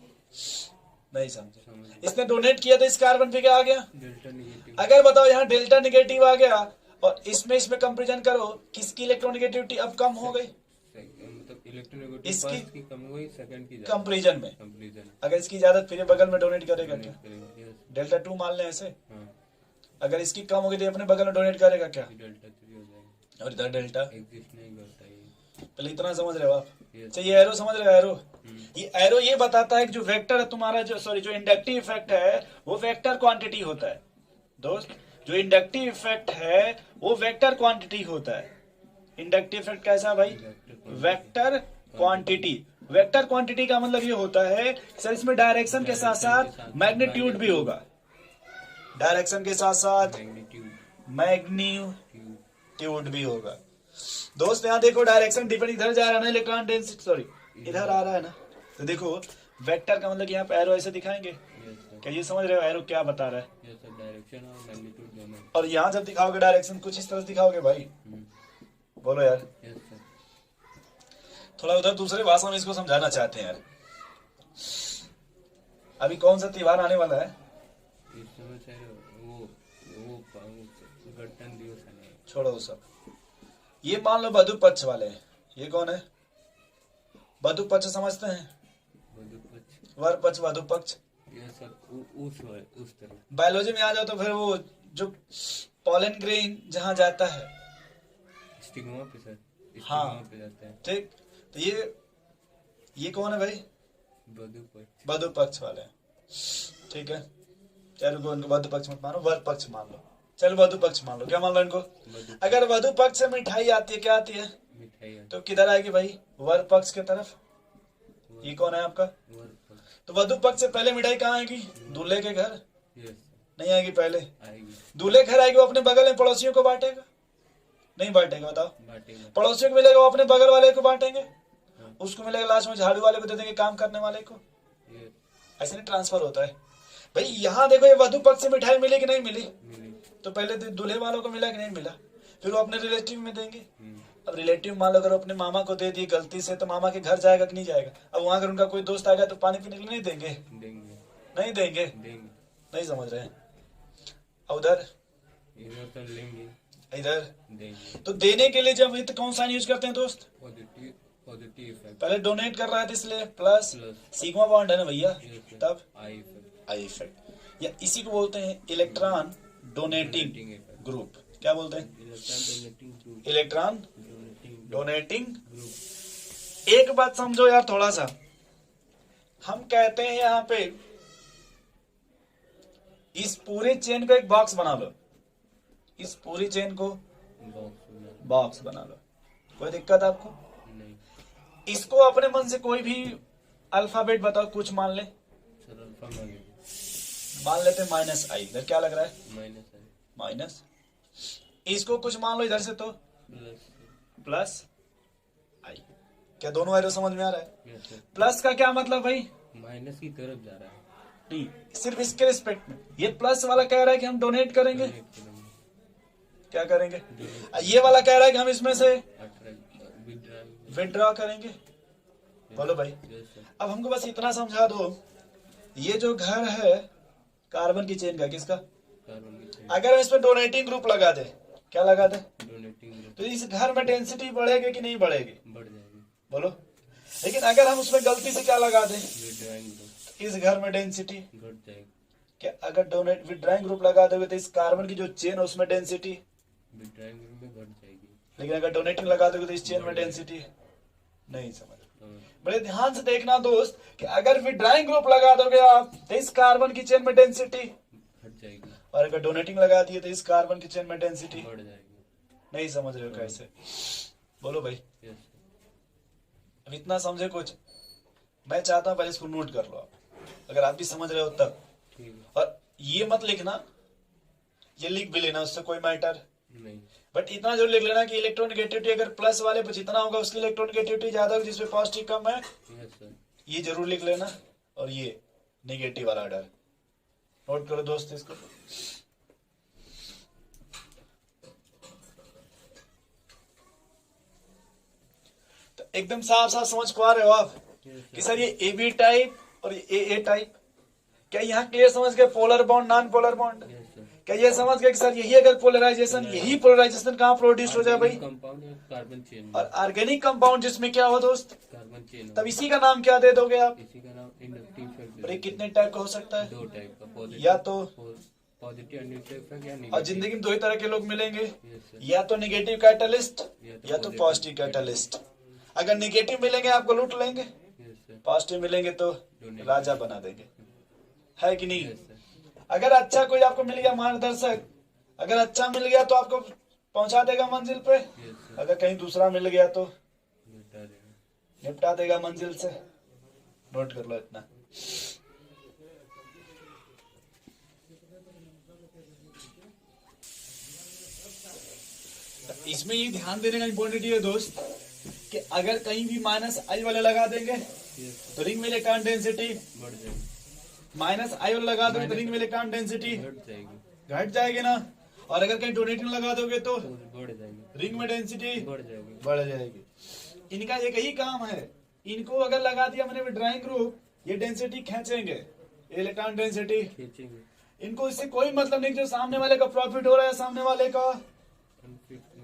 नहीं समझे। समझ। इसने डोनेट किया तो इस कार्बन पे क्या आ गया, डेल्टा नेगेटिव। अगर बताओ यहाँ डेल्टा निगेटिव आ गया और इसमें कंपेरिजन करो, किसकी इलेक्ट्रोनिगेटिविटी अब कम हो गई, मतलब इलेक्ट्रोनेगेटिव इसकी फर्स्ट की कम हुई, सेकंड की कंपेरिजन में। कंपेरिजन अगर इसकी ज्यादा फिर ये बगल में डोनेट करेगा क्या, करेंगे। यस डेल्टा 2 मान लें ऐसे। हाँ अगर इसकी कम होगी तो ये अपने बगल में डोनेट करेगा क्या, डेल्टा 3 हो जाएगा, और इधर डेल्टा। एग्जिस्ट नहीं करता ये। पहले इतना समझ रहे हो आप। यस अच्छा ये एरो समझ रहे हो, एरो। ये एरो ये बताता है कि जो वेक्टर है तुम्हारा, जो इंडक्टिव इफेक्ट है वो वेक्टर क्वांटिटी होता है दोस्त। जो इंडक्टिव इफेक्ट है वो वेक्टर क्वांटिटी होता है। इंडक्टिव इफेक्ट कैसा भाई, वेक्टर क्वांटिटी। वेक्टर क्वांटिटी का मतलब ये होता है सर, इसमें डायरेक्शन के साथ साथ मैग्नीट्यूड भी होगा, डायरेक्शन के साथ साथ मैग्नीट्यूड भी होगा। दोस्त यहाँ देखो डायरेक्शन डिपेंड, इधर जा रहा है ना इलेक्ट्रॉन डेंसिटी, सॉरी इधर आ रहा है ना, तो देखो वेक्टर का मतलब कि यहाँ पे एरो ऐसे दिखाएंगे। क्या ये समझ रहे हो एरो क्या बता रहा है? डायरेक्शन और मैग्नीट्यूड दोनों। और यहाँ जब दिखाओगे डायरेक्शन कुछ इस तरह से दिखाओगे भाई, बोलो यार। यस सर थोड़ा उधर दूसरे भाषा में इसको समझाना चाहते हैं यार। अभी कौन सा त्योहार आने वाला है? इस समय सर वो गणतंत्र दिवस है। छोड़ो वो सब, ये मान लो वधु पक्ष वाले हैं। ये कौन है? वधु पक्ष समझते हैं, वधु पक्ष। वर पक्ष वधु पक्ष। यस सर उस तरह। बायोलॉजी में आ जाओ तो फिर वो जो पॉलन ग्रेन जहां जाता है, स्टिग्मा पे सर, हाँ स्टिग्मा पे जाता है। ठीक। तो ये कौन है भाई? वधु पक्ष। वधु पक्ष वाले हैं, ठीक है। चलो उनको वधु पक्ष मत मानो, वर पक्ष मान लो। चलो वधु पक्ष मान लो, क्या मान लो इनको? अगर वधु पक्ष से मिठाई आती है, क्या आती है? मिठाई तो किधर आएगी भाई? वर पक्ष की तरफ। ये कौन है आपका? वर पक्ष। तो वधु पक्ष से पहले मिठाई कहाँ आएगी? दूल्हे के घर। यस नहीं आएगी, पहले आएगी। दूल्हे घर आएगी, वो अपने बगल में पड़ोसियों को बांटेगा, नहीं बांटेगा बताओ? बांटेगा। पड़ोसियों को मिलेगा, वो अपने बगल वाले को बांटेंगे, उसको मिलेगा, लास्ट में झाड़ू वाले को दे देंगे, काम करने वाले को। यस ऐसे नहीं ट्रांसफर होता है भाई। यहाँ देखो ये वधु पक्ष से मिठाई मिली कि नहीं मिली? मिली। तो पहले दूल्हे वालों को मिला कि नहीं मिला? फिर वो अपने रिलेटिव में देंगे। अब रिलेटिव मान लो अगर अपने मामा को दे दी गलती से, तो मामा के घर जाएगा कि नहीं जाएगा? अब वहां अगर उनका कोई दोस्त आएगा तो पानी पीने के लिए नहीं देंगे? देंगे। नहीं देंगे, देंगे। नहीं समझ रहे हैं। उधर इधर तो लेंगे, इधर देंगे। तो देने के लिए जब वित्त कौन सा यूज करते हैं दोस्त? Positive effect. पहले डोनेट कर रहा है इसलिए प्लस प्लस सिग्मा बॉन्ड है ना भैया, तब आई इफेक्ट। आई इफेक्ट, या इसी को बोलते हैं इलेक्ट्रॉन डोनेटिंग ग्रुप। क्या बोलते हैं? Electron donating group. Electron donating donating group. एक बात समझो यार थोड़ा सा, हम कहते हैं यहाँ पे इस पूरी चेन को एक बॉक्स बना लो, इस पूरी चेन को बॉक्स बना लो, कोई दिक्कत आपको नहीं। इसको अपने मन से कोई भी अल्फाबेट बताओ, कुछ मान ले। सर अल्फा मान लीजिए। मान लेते हैं माइनस आई, इधर क्या लग रहा है माइनस है, माइनस, इसको कुछ मान लो इधर से तो प्लस, प्लस आई। क्या दोनों एरो समझ में आ रहा है? यस सर, प्लस का क्या मतलब भाई? माइनस की तरफ जा रहा है, नहीं, सिर्फ इसके रिस्पेक्ट में। ये प्लस वाला कह रहा है कि हम डोनेट करेंगे, डोनेट करेंगे, क्या करेंगे? ये वाला कह रहा है कि हम इसमें से विड्रॉ, विड्रॉ करेंगे। बोलो भाई। यस सर, अब हमको बस इतना समझा दो, ये जो घर है कार्बन की चेन का, किसका? कार्बन की चेन, अगर हम इसमें डोनेटिंग ग्रुप लगा दे, क्या लगा दे, डोनेटिंग ग्रुप तो इस घर में डेंसिटी बढ़ेगी कि नहीं बढ़ेगी? बढ़ जाएगी, बोलो। लेकिन अगर हम उसमें गलती से क्या लगा दें, विड्रॉइंग ग्रुप इस घर में डेंसिटी, घट जाएगी, क्या अगर डोनेट विड्राइंग ग्रुप लगा दोगे तो इस कार्बन की जो चेन है उसमें डेंसिटी, विड्रॉइंग ग्रुप में घट जाएगी, लेकिन अगर डोनेटिंग लगा दोगे तो इस चेन में डेंसिटी नहीं। समझ समझ, बड़े ध्यान से देखना दोस्त, कि अगर विड्राइंग ग्रुप लगा दोगे आप तो इस कार्बन की चेन में डेंसिटी, घट जाएगी, और अगर डोनेटिंग लगा दिए तो इस कार्बन की चेन में डेंसिटी बढ़ जाएगी, नहीं। समझ रहे हो कैसे? बोलो भाई। यस अब इतना समझे कुछ? मैं चाहता हूँ पहले इसको नोट कर लो आप, अगर आप भी समझ रहे हो तब। ठीक है, और ये मत लिखना, ये लिख भी लेना, उससे कोई मैटर, नहीं, बट इतना जरूर लिख लेना कि इलेक्ट्रोनेगेटिविटी अगर प्लस वाले पे जितना होगा उसकी इलेक्ट्रोनेगेटिविटी ज्यादा होगी, जिसपे पॉजिटिव कम है, यस सर, ये जरूर लिख लेना। और ये नेगेटिव वाला डर नोट करो दोस्त इसको। तो एकदम साफ साफ समझ पा रहे हो आप यस कि सर, सर ये ए बी टाइप और ये ए टाइप, क्या यहाँ क्लियर समझ गए? Polar bond, non polar bond, yes sir, क्या ये समझ गए कि सर यही अगर पोलराइजेशन, यही पोलराइजेशन कहाँ प्रोड्यूस हो जाए भाई? कंपाउंड है कार्बन चेन में, और ऑर्गेनिक कंपाउंड जिसमें क्या हो दोस्त, कार्बन चेन, तब इसी का नाम क्या दे दोगे आप? इसी का नाम इंडक्टिव इफेक्ट, और ये कितने टाइप का हो सकता है? दो टाइप का, पॉजिटिव या तो, पॉजिटिव न्यूट्रल इफेक्ट या और नेगेटिव, जिंदगी में दो ही तरह के लोग मिलेंगे, यस सर, या तो नेगेटिव कैटलिस्ट या तो positive पॉजिटिव कैटलिस्ट। अगर नेगेटिव मिलेंगे आपको लूट लेंगे, यस सर, पॉजिटिव मिलेंगे तो राजा बना देंगे, है कि नहीं? यस सर, अगर अच्छा कोई आपको मिल गया मार्गदर्शक, अगर अच्छा मिल गया तो आपको पहुंचा देगा मंजिल पे, यस सर, अगर कहीं दूसरा मिल गया तो निपटा देगा, निपटा देगा मंजिल से। नोट कर लो इतना। इसमें ये ध्यान देने का इम्पोर्टेंट है दोस्त, कि अगर कहीं भी माइनस आई वाले लगा देंगे यस तो रिंग में इलेक्ट्रॉन डेंसिटी, सर, बढ़ जाएगी, माइनस आई वाले लगा दोगे तो रिंग में इलेक्ट्रॉन डेंसिटी घट जाएगी, घट जाएगी ना। और अगर कहीं डोनेटिंग लगा दोगे तो तो बढ़ जाएगी, रिंग में डेंसिटी बढ़ जाएगी, बढ़ जाएगी। इनका एक ही काम है, इनको अगर लगा दिया मैंने विड्राइंग ग्रुप, ये डेंसिटी खींचेंगे, इलेक्ट्रॉन डेंसिटी। खींचेंगे, इनको इससे कोई मतलब नहीं जो सामने वाले का प्रॉफिट हो रहा है, सामने वाले का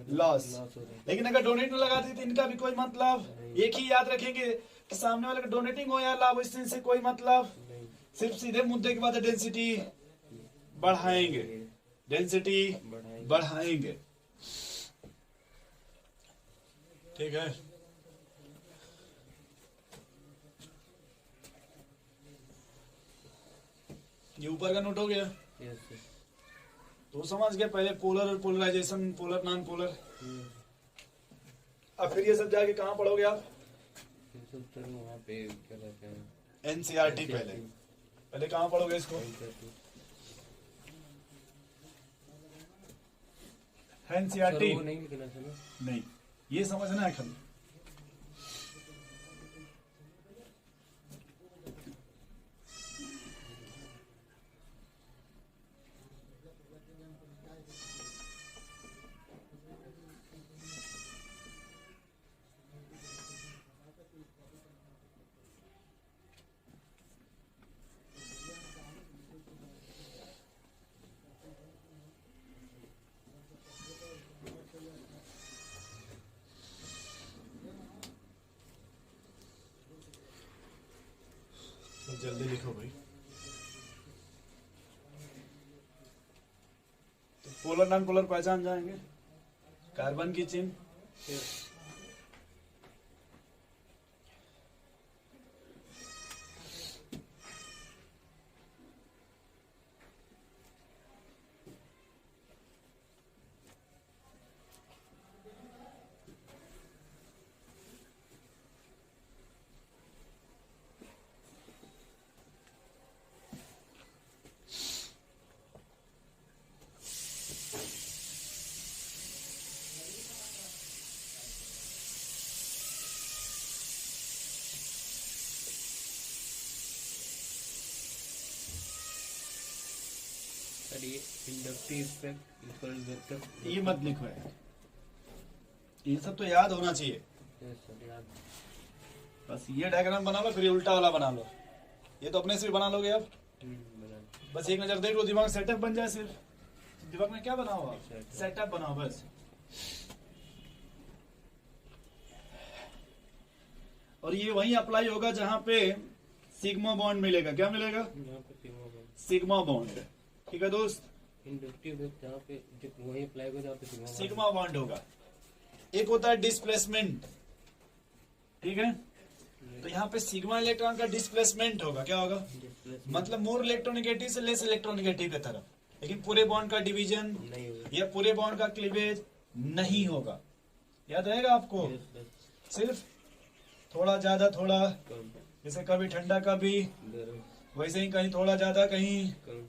लॉस। लॉस हो रहा है, लेकिन अगर डोनेट में लगा दी तो इनका भी कोई मतलब, एक ही याद रखेंगे कि सामने वाले का डोनेटिंग हो या लाभ, इससे इनसे कोई मतलब, नहीं, सिर्फ सीधे मुद्दे की बात है, डेंसिटी बढ़ाएंगे, डेंसिटी बढ़ाएंगे, बढ़ाएंगे। ठीक है। ये ऊपर का नोट हो गया, यस सर, तो समझ गए पहले पोलर और पोलराइजेशन, पोलर नॉन पोलर। अब फिर ये सब जाके कहाँ पढ़ोगे आप? ये सब सर वहाँ पे क्या कहते हैं, एनसीईआरटी। पहले पहले कहाँ पढ़ोगे इसको? सर एनसीईआरटी वो नहीं लिखना सर ना? नहीं, ये समझना है खाली। तो जल्दी लिखो भाई। तो पोलर नॉन पोलर पहचान जाएंगे, कार्बन की चिन्ह, सर ये इंडक्टिव इफेक्ट इक्वल वेक्टर ये मत लिखो है, ये सब तो याद होना चाहिए। सर याद बस ये डायग्राम बना लो, फिर ये उल्टा वाला बना लो। ये तो अपने से भी बना लोगे अब। बना बस एक नजर देख लो, दिमाग सेटअप बन जाए। सिर्फ दिमाग में क्या बनाओ आप, सेटअप बनाओ बस। और ये वहीं अप्लाई होगा जहां पे सिग्मा बॉन्ड मिलेगा। क्या मिलेगा? यहाँ पे सिग्मा बॉन्ड सिग्मा बॉन्ड। ठीक है दोस्त, इंडक्टिव इफेक्ट जहाँ पे जो वही अप्लाई होगा जहाँ पे सिग्मा बॉन्ड होगा। एक होता है डिस्प्लेसमेंट, ठीक है। तो यहाँ पे सिग्मा इलेक्ट्रॉन का डिस्प्लेसमेंट होगा। क्या होगा? मतलब मोर इलेक्ट्रोनिगेटिव से लेस इलेक्ट्रोनिगेटिव की तरफ। लेकिन पूरे बॉन्ड का डिवीजन नहीं होगा, या पूरे बॉन्ड का क्लीवेज नहीं होगा। याद रहेगा आपको? सिर्फ थोड़ा ज्यादा, थोड़ा कम जैसे कभी ठंडा कभी, गर्म वैसे ही कहीं थोड़ा ज्यादा कहीं, कम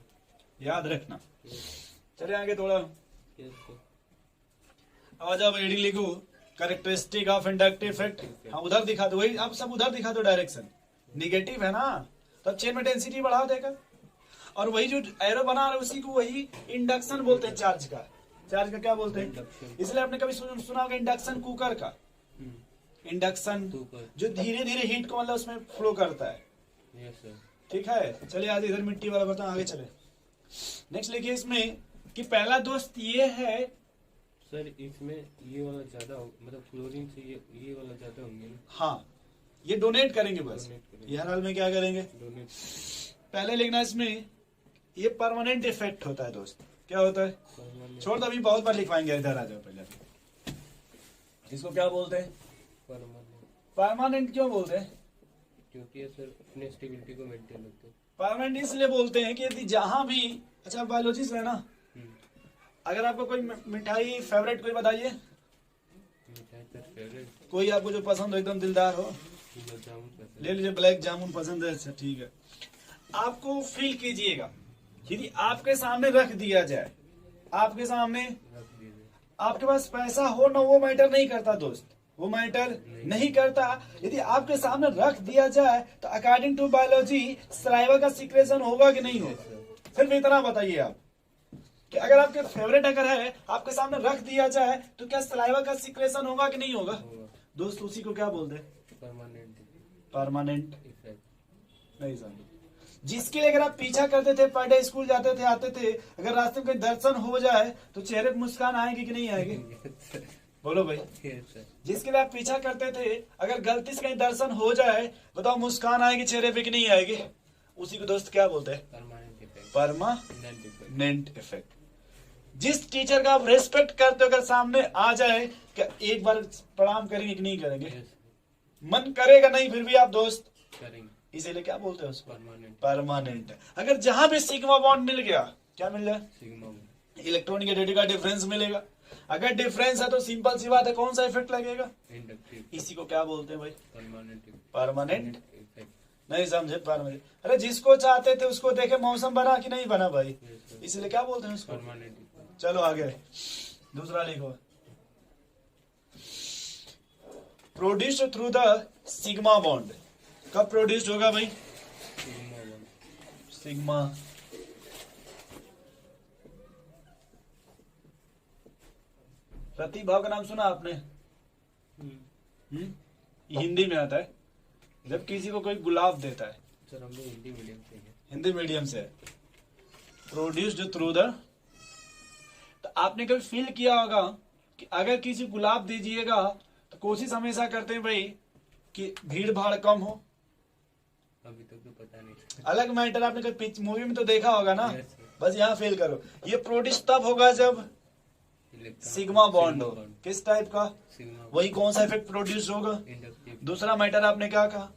याद रखना। चले आगे थोड़ा, यस सर आ जाओ एडी लिखो, कैरेक्टरिस्टिक ऑफ इंडक्टिव इफेक्ट। हाँ उधर दिखा दो, वही अब सब उधर दिखा दो। डायरेक्शन निगेटिव है ना, तो अब चेन में डेंसिटी बढ़ा देगा। और वही जो एरो बना रहे उसी को वही इंडक्शन बोलते हैं। चार्ज का, चार्ज का क्या बोलते हैं? इंडक्शन इसलिए आपने कभी सुना होगा इंडक्शन कुकर का। इंडक्शन कुकर जो धीरे धीरे हीट को मतलब उसमें फ्लो करता है। यस सर ठीक है, चलिए आज इधर मिट्टी वाला बर्तन, आगे चले। नेक्स्ट लिखिए इसमें कि पहला दोस्त ये है। सर इसमें ये वाला ज्यादा मतलब क्लोरीन से ये वाला ज्यादा होंगे ना, हाँ ये डोनेट करेंगे बस। डोनेट करेंगे। ये हर हाल में क्या करेंगे? डोनेट पहले लिखना इसमें ये परमानेंट इफेक्ट होता है दोस्त। क्या होता है? परमानेंट छोड़ दो, अभी बहुत बार लिखवाएंगे। इधर आ जाओ पहले। इसको क्या बोलते हैं? परमानेंट, परमानेंट क्यों बोलते हैं? क्योंकि ये सर अपने स्टेबिलिटी को मेंटेन रखते हैं। परमानेंट इसलिए बोलते हैं कि यदि जहां भी, अच्छा बायोलॉजी से है ना, अगर आपको कोई मिठाई फेवरेट कोई बताइए, मिठाई सर फेवरेट कोई आपको जो पसंद हो, एकदम दिलदार हो। गुलाब जामुन पसंद ले लीजिए, ब्लैक जामुन पसंद है। अच्छा ठीक है, आपको फील कीजिएगा यदि आपके सामने रख दिया जाए, आपके सामने, रख दीजिए। आपके पास पैसा हो ना, वो मैटर नहीं करता दोस्त, वो मैटर नहीं करता। यदि आपके सामने रख दिया जाए तो अकॉर्डिंग टू बायोलॉजी सलाइवा का सिक्रेशन होगा कि नहीं होगा? सिर्फ इतना बताइए आप कि अगर आपके फेवरेट अगर है, आपके सामने रख दिया जाए तो क्या सलाइवा का सिक्रेशन होगा कि नहीं होगा? होगा दोस्त उसी को क्या बोलते हैं? Permanent permanent effect. नहीं समझे। जिसके लिए अगर आप पीछा करते थे, पर डे स्कूल जाते थे, आते थे, अगर रास्ते में कोई दर्शन हो जाए तो चेहरे पे मुस्कान आएगी कि नहीं आएगी? बोलो भाई। यस सर जिसके लिए आप पीछा करते थे, अगर गलती से कहीं दर्शन हो जाए, बताओ मुस्कान आएगी चेहरे पे कि नहीं आएगी? उसी को दोस्त क्या बोलते हैं? Permanent effect, permanent effect. Effect. जिस टीचर का आप रेस्पेक्ट करते हो, अगर सामने आ जाए, क्या एक बार प्रणाम करेंगे कि नहीं करेंगे? यस मन करेगा नहीं, फिर भी आप दोस्त करेंगे। इसीलिए क्या बोलते हैं उसको? Permanent permanent. अगर जहां भी सिग्मा बॉन्ड मिल गया, क्या मिल जाए? सिग्मा इलेक्ट्रॉनिक का डिफरेंस मिलेगा। अगर डिफरेंस है तो सिंपल सी बात है, कौन सा इफेक्ट लगेगा? इंडक्टिव इसी को क्या बोलते हैं भाई? Permanent permanent effect. नहीं समझे? परमानेंट। अरे जिसको चाहते थे उसको देखे मौसम बना कि नहीं बना भाई? यस सर इसलिए क्या बोलते हैं उसको? Permanent effect. चलो आगे दूसरा लिखो, produced through the sigma bond. कब प्रोड्यूस्ड होगा भाई? सिग्मा बॉन्ड सिग्मा प्रतिभाव का नाम सुना आपने? ये हिंदी में आता है। जब किसी को कोई गुलाब देता है, सर हम लोग हिंदी मीडियम से हैं। हिंदी मीडियम से, प्रोड्यूस्ड थ्रू द, तो आपने कभी फील किया होगा कि अगर किसी गुलाब दीजिएगा तो कोशिश हमेशा करते हैं भाई कि भीड़ भाड़ कम हो। अभी तक तो पता नहीं। अलग मैटर, आपने कभी मूवी में तो देखा होगा ना। Yes, sir. बस यहाँ फील करो, ये प्रोड्यूस तब होगा जब इलेक्ट्रॉन सिग्मा बॉन्ड हो। Sigma bond. किस टाइप का? सिग्मा वही कौन सा इफेक्ट प्रोड्यूस होगा? इंडक्टिव दूसरा मैटर आपने क्या कहा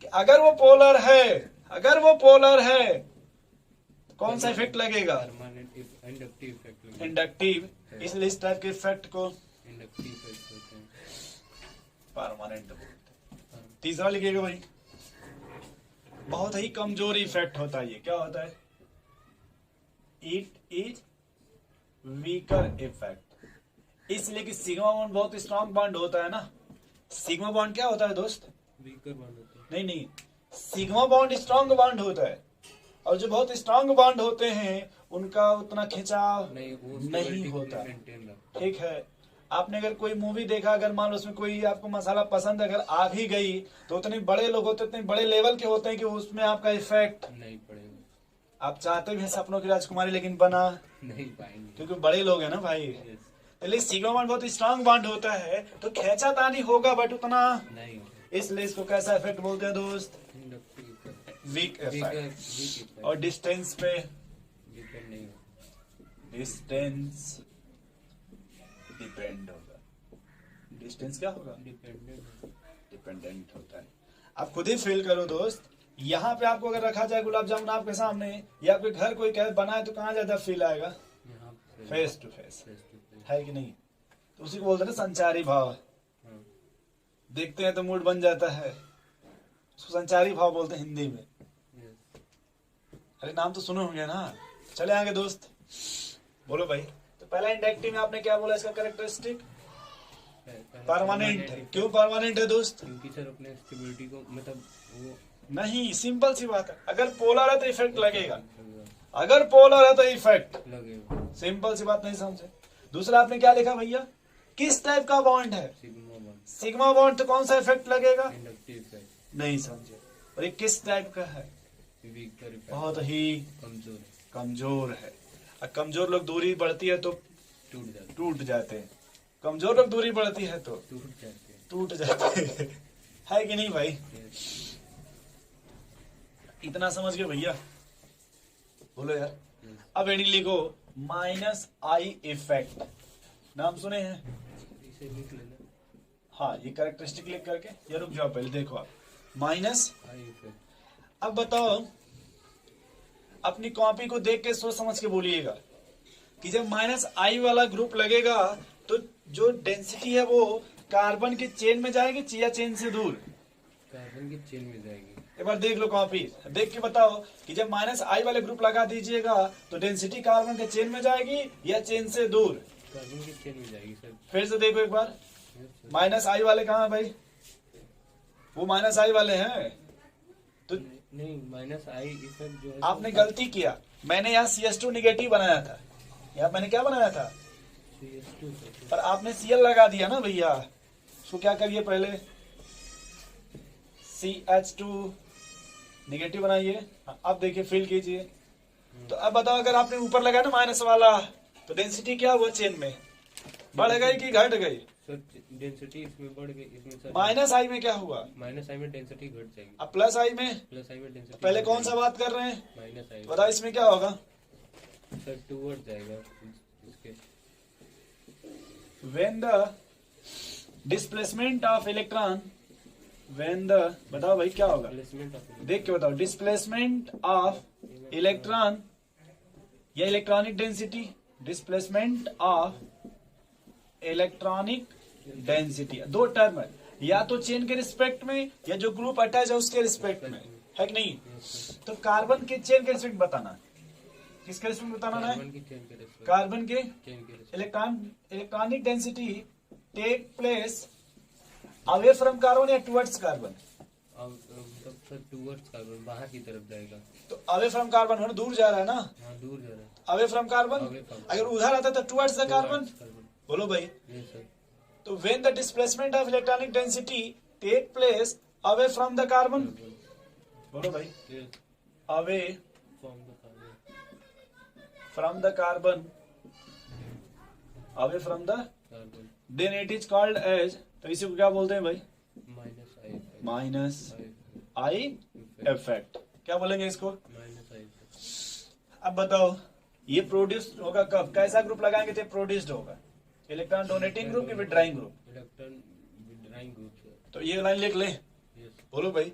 कि अगर वो पोलर है, अगर वो पोलर है तो कौन सा इफेक्ट लगेगा? Permanent inductive effect. इंडक्टिव। इसलिए इस टाइप के इफेक्ट को इंडक्टिव इफेक्ट होते हैं। परमानेंट बोलते हैं। तीसरा लिखिएगा भाई, बहुत ही कमजोर इफेक्ट होता है ये। क्या होता है? It is weaker effect. इसलिए कि सिग्मा बॉन्ड बहुत स्ट्रॉन्ग बॉन्ड होता है ना। सिग्मा बॉन्ड क्या होता है दोस्त? वीकर बॉन्ड होते हैं। नहीं नहीं, सिग्मा बॉन्ड स्ट्रॉन्ग बॉन्ड होता है। और जो बहुत स्ट्रांग बॉन्ड होते हैं उनका उतना खिंचाव नहीं, वो नहीं stability को होता। maintain रखता है। ठीक है, आपने अगर कोई मूवी देखा, अगर मान लो उसमें कोई आपको मसाला पसंद अगर आ भी गई तो उतने बड़े लोग होते हैं, उतने बड़े लेवल के होते हैं कि उसमें आपका इफेक्ट नहीं पड़ेगा, आप चाहते भी हैं सपनों की राजकुमारी लेकिन बना नहीं पाएंगे। क्योंकि बड़े लोग हैं ना भाई। Yes, इसलिए सिग्मा बॉन्ड बहुत स्ट्रांग बॉन्ड होता है तो खींचातानी होगा बट उतना, नहीं होगा। इसलिए इसको कैसा इफेक्ट बोलते हैं दोस्त? Inductive effect, weak weak effect. effect, और डिस्टेंस पे depend नहीं होगा। डिस्टेंस डिपेंड होगा। डिस्टेंस क्या होगा? Dependent डिपेंडेंट होता है। आप खुद ही फील करो दोस्त, यहाँ पे आपको अगर रखा जाए गुलाब जामुन आपके सामने या आपके घर कोई कहे बनाए तो कहाँ ज्यादा फील आएगा? यहाँ पे face to face, face to face। है कि नहीं? तो उसी को बोलते हैं ना संचारी भाव। हाँ, देखते हैं तो मूड बन जाता है, उसको संचारी भाव बोलते हैं हिंदी में। yes, अरे नाम तो सुने होंगे ना। चले आगे दोस्त, बोलो भाई। तो पहला इंडक्टिव में आपने क्या बोला, इसका कैरेक्टरिस्टिक परमानेंट है। क्यों परमानेंट है दोस्त? क्योंकि सर अपने स्टेबिलिटी को मतलब वो नहीं, सिंपल सी बात है, अगर पोलर है तो इफेक्ट लगेगा, लगेगा, अगर पोलर है तो इफेक्ट, लगेगा। सिंपल सी बात नहीं समझे। दूसरा आपने क्या लिखा भैया, किस टाइप का बॉन्ड है? सिग्मा बॉन्ड, सिग्मा बॉन्ड, तो कौन सा इफेक्ट लगेगा? इंडक्टिव इफेक्ट, नहीं समझे। और ये किस टाइप का है? वीकर इफेक्ट, बहुत ही कमजोर है, कमजोर है। और कमजोर लोग दूरी बढ़ती है तो टूट जाते टूट जाते हैं, कमजोर लोग दूरी बढ़ती है तो टूट जाते हैं। टूट जाते हैं। है कि नहीं भाई? Yes, इतना समझ गए भैया? बोलो यार। yes, अब हेडिंग लिखो, माइनस आई इफेक्ट। नाम सुने हैं? इसे लिख लेना, हाँ, ये कैरेक्टरिस्टिक लिख करके, ये रुक जाओ पहले देखो आप, माइनस। I effect. अब बताओ, अपनी कॉपी को देख के सोच समझ के बोलिएगा कि जब माइनस आई वाला ग्रुप लगेगा तो जो डेंसिटी है वो कार्बन के चेन में जाएगी या चेन से दूर? कार्बन की चेन में जाएगी। एक बार देख लो कॉपी, देख के बताओ कि जब माइनस आई वाले ग्रुप लगा दीजिएगा तो डेंसिटी कार्बन के चेन में जाएगी या चेन से दूर? कार्बन की चेन में जाएगी सर। फिर से देखो एक बार, Yes, sir। माइनस आई वाले कहाँ है भाई? वो माइनस आई वाले हैं। तो नहीं, माइनस आई इफेक्ट जो है आपने गलती किया, मैंने यहाँ CS2 निगेटिव बनाया था, यहाँ मैंने क्या बनाया था? CS2 sir. पर आपने Cl लगा दिया ना भैया। उसको क्या करिए, पहले CH2 निगेटिव बनाइए। अब देखिए, फिल कीजिए। तो अब बताओ, अगर आपने ऊपर लगाया ना माइनस वाला तो डेंसिटी क्या हुआ चेन में? बढ़ गई कि घट गई? सर डेंसिटी इसमें बढ़ गई, इसमें सर माइनस आई में क्या हुआ? माइनस आई में डेंसिटी घट जाएगी, अब प्लस आई में, प्लस आई में डेंसिटी पहले कौन सा बात कर रहे हैं? माइनस आई बताओ इसमें क्या होगा? सर टूवर्ड जाएगा इसके। when the displacement of electron, when the, बताओ भाई क्या होगा? प्लेसमेंट ऑफ देख के बताओ, डिस्प्लेसमेंट ऑफ इलेक्ट्रॉन या electronic density, displacement of electronic density, दो टर्म है, या तो चेन के रिस्पेक्ट में या जो ग्रुप अटैच है उसके रिस्पेक्ट में, है कि नहीं? तो कार्बन के चेन के रिस्पेक्ट बताना, किसके रिस्पेक्ट बताना है? कार्बन की चेन के रिस्पेक्ट, कार्बन के चेन के respect. Electronic density take place away from carbon या टुवर्ड्स कार्बन? अब मतलब सर टूवर्ड्स कार्बन, बाहर की तरफ जाएगा। तो अवे फ्रॉम कार्बन होना, दूर जा रहा है ना, हाँ दूर जा रहा है। Away from carbon. Away from अगर उधर आता तो towards the carbon. Towards carbon। बोलो भाई। Yes, sir। तो when the displacement of electronic density take place away from the carbon, बोलो भाई, Yes, away from the carbon। From the carbon, away from the, carbon then it is called as, तो इसी को क्या बोलते हैं भाई? Minus I effect. Minus I I effect. Effect. क्या बोलेंगे इसको? Minus I effect. अब बताओ, ये प्रोड्यूस होगा कब? कैसा ग्रुप लगाएंगे तो प्रोड्यूस्ड होगा? इलेक्ट्रॉन डोनेटिंग ग्रुप या withdrawing group? Electron withdrawing group sir. तो ये लाइन लिख ले। Yes, बोलो भाई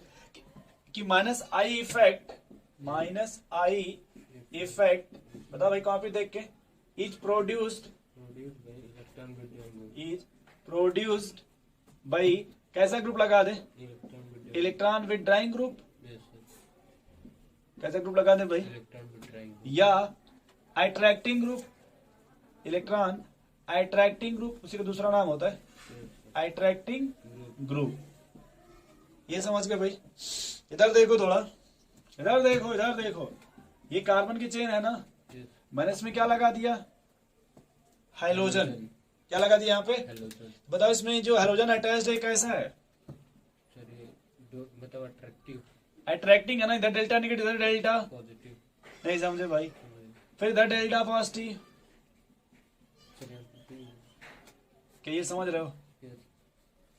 कि minus I effect, minus I effect, बताओ भाई कॉपी देख के, is produced, produced by electron withdrawing group। Is produced by, कैसा ग्रुप लगा दे? Electron withdrawing। Electron withdrawing group. Yes, sir। कैसा ग्रुप लगा दे भाई? Electron withdrawing group। या attracting group, electron attracting group, उसी का दूसरा नाम होता है Yes, sir। Attracting Group। Group. ये समझ गए भाई? इधर देखो थोड़ा, इधर देखो, इधर देखो, ये कार्बन की चेन है ना, मैंने इसमें क्या लगा दिया, हाइड्रोजन। क्या लगा दिया यहाँ पे, हेलोजन। बताओ इसमें जो हाइड्रोजन अटैच्ड है कैसा है, सर ये मतलब अट्रैक्टिव, अट्रैक्टिंग है ना, इधर डेल्टा नेगेटिव इधर डेल्टा, पॉजिटिव। नहीं समझे भाई, फिर इधर डेल्टा पॉजिटिव, सर क्या ये समझ रहे हो,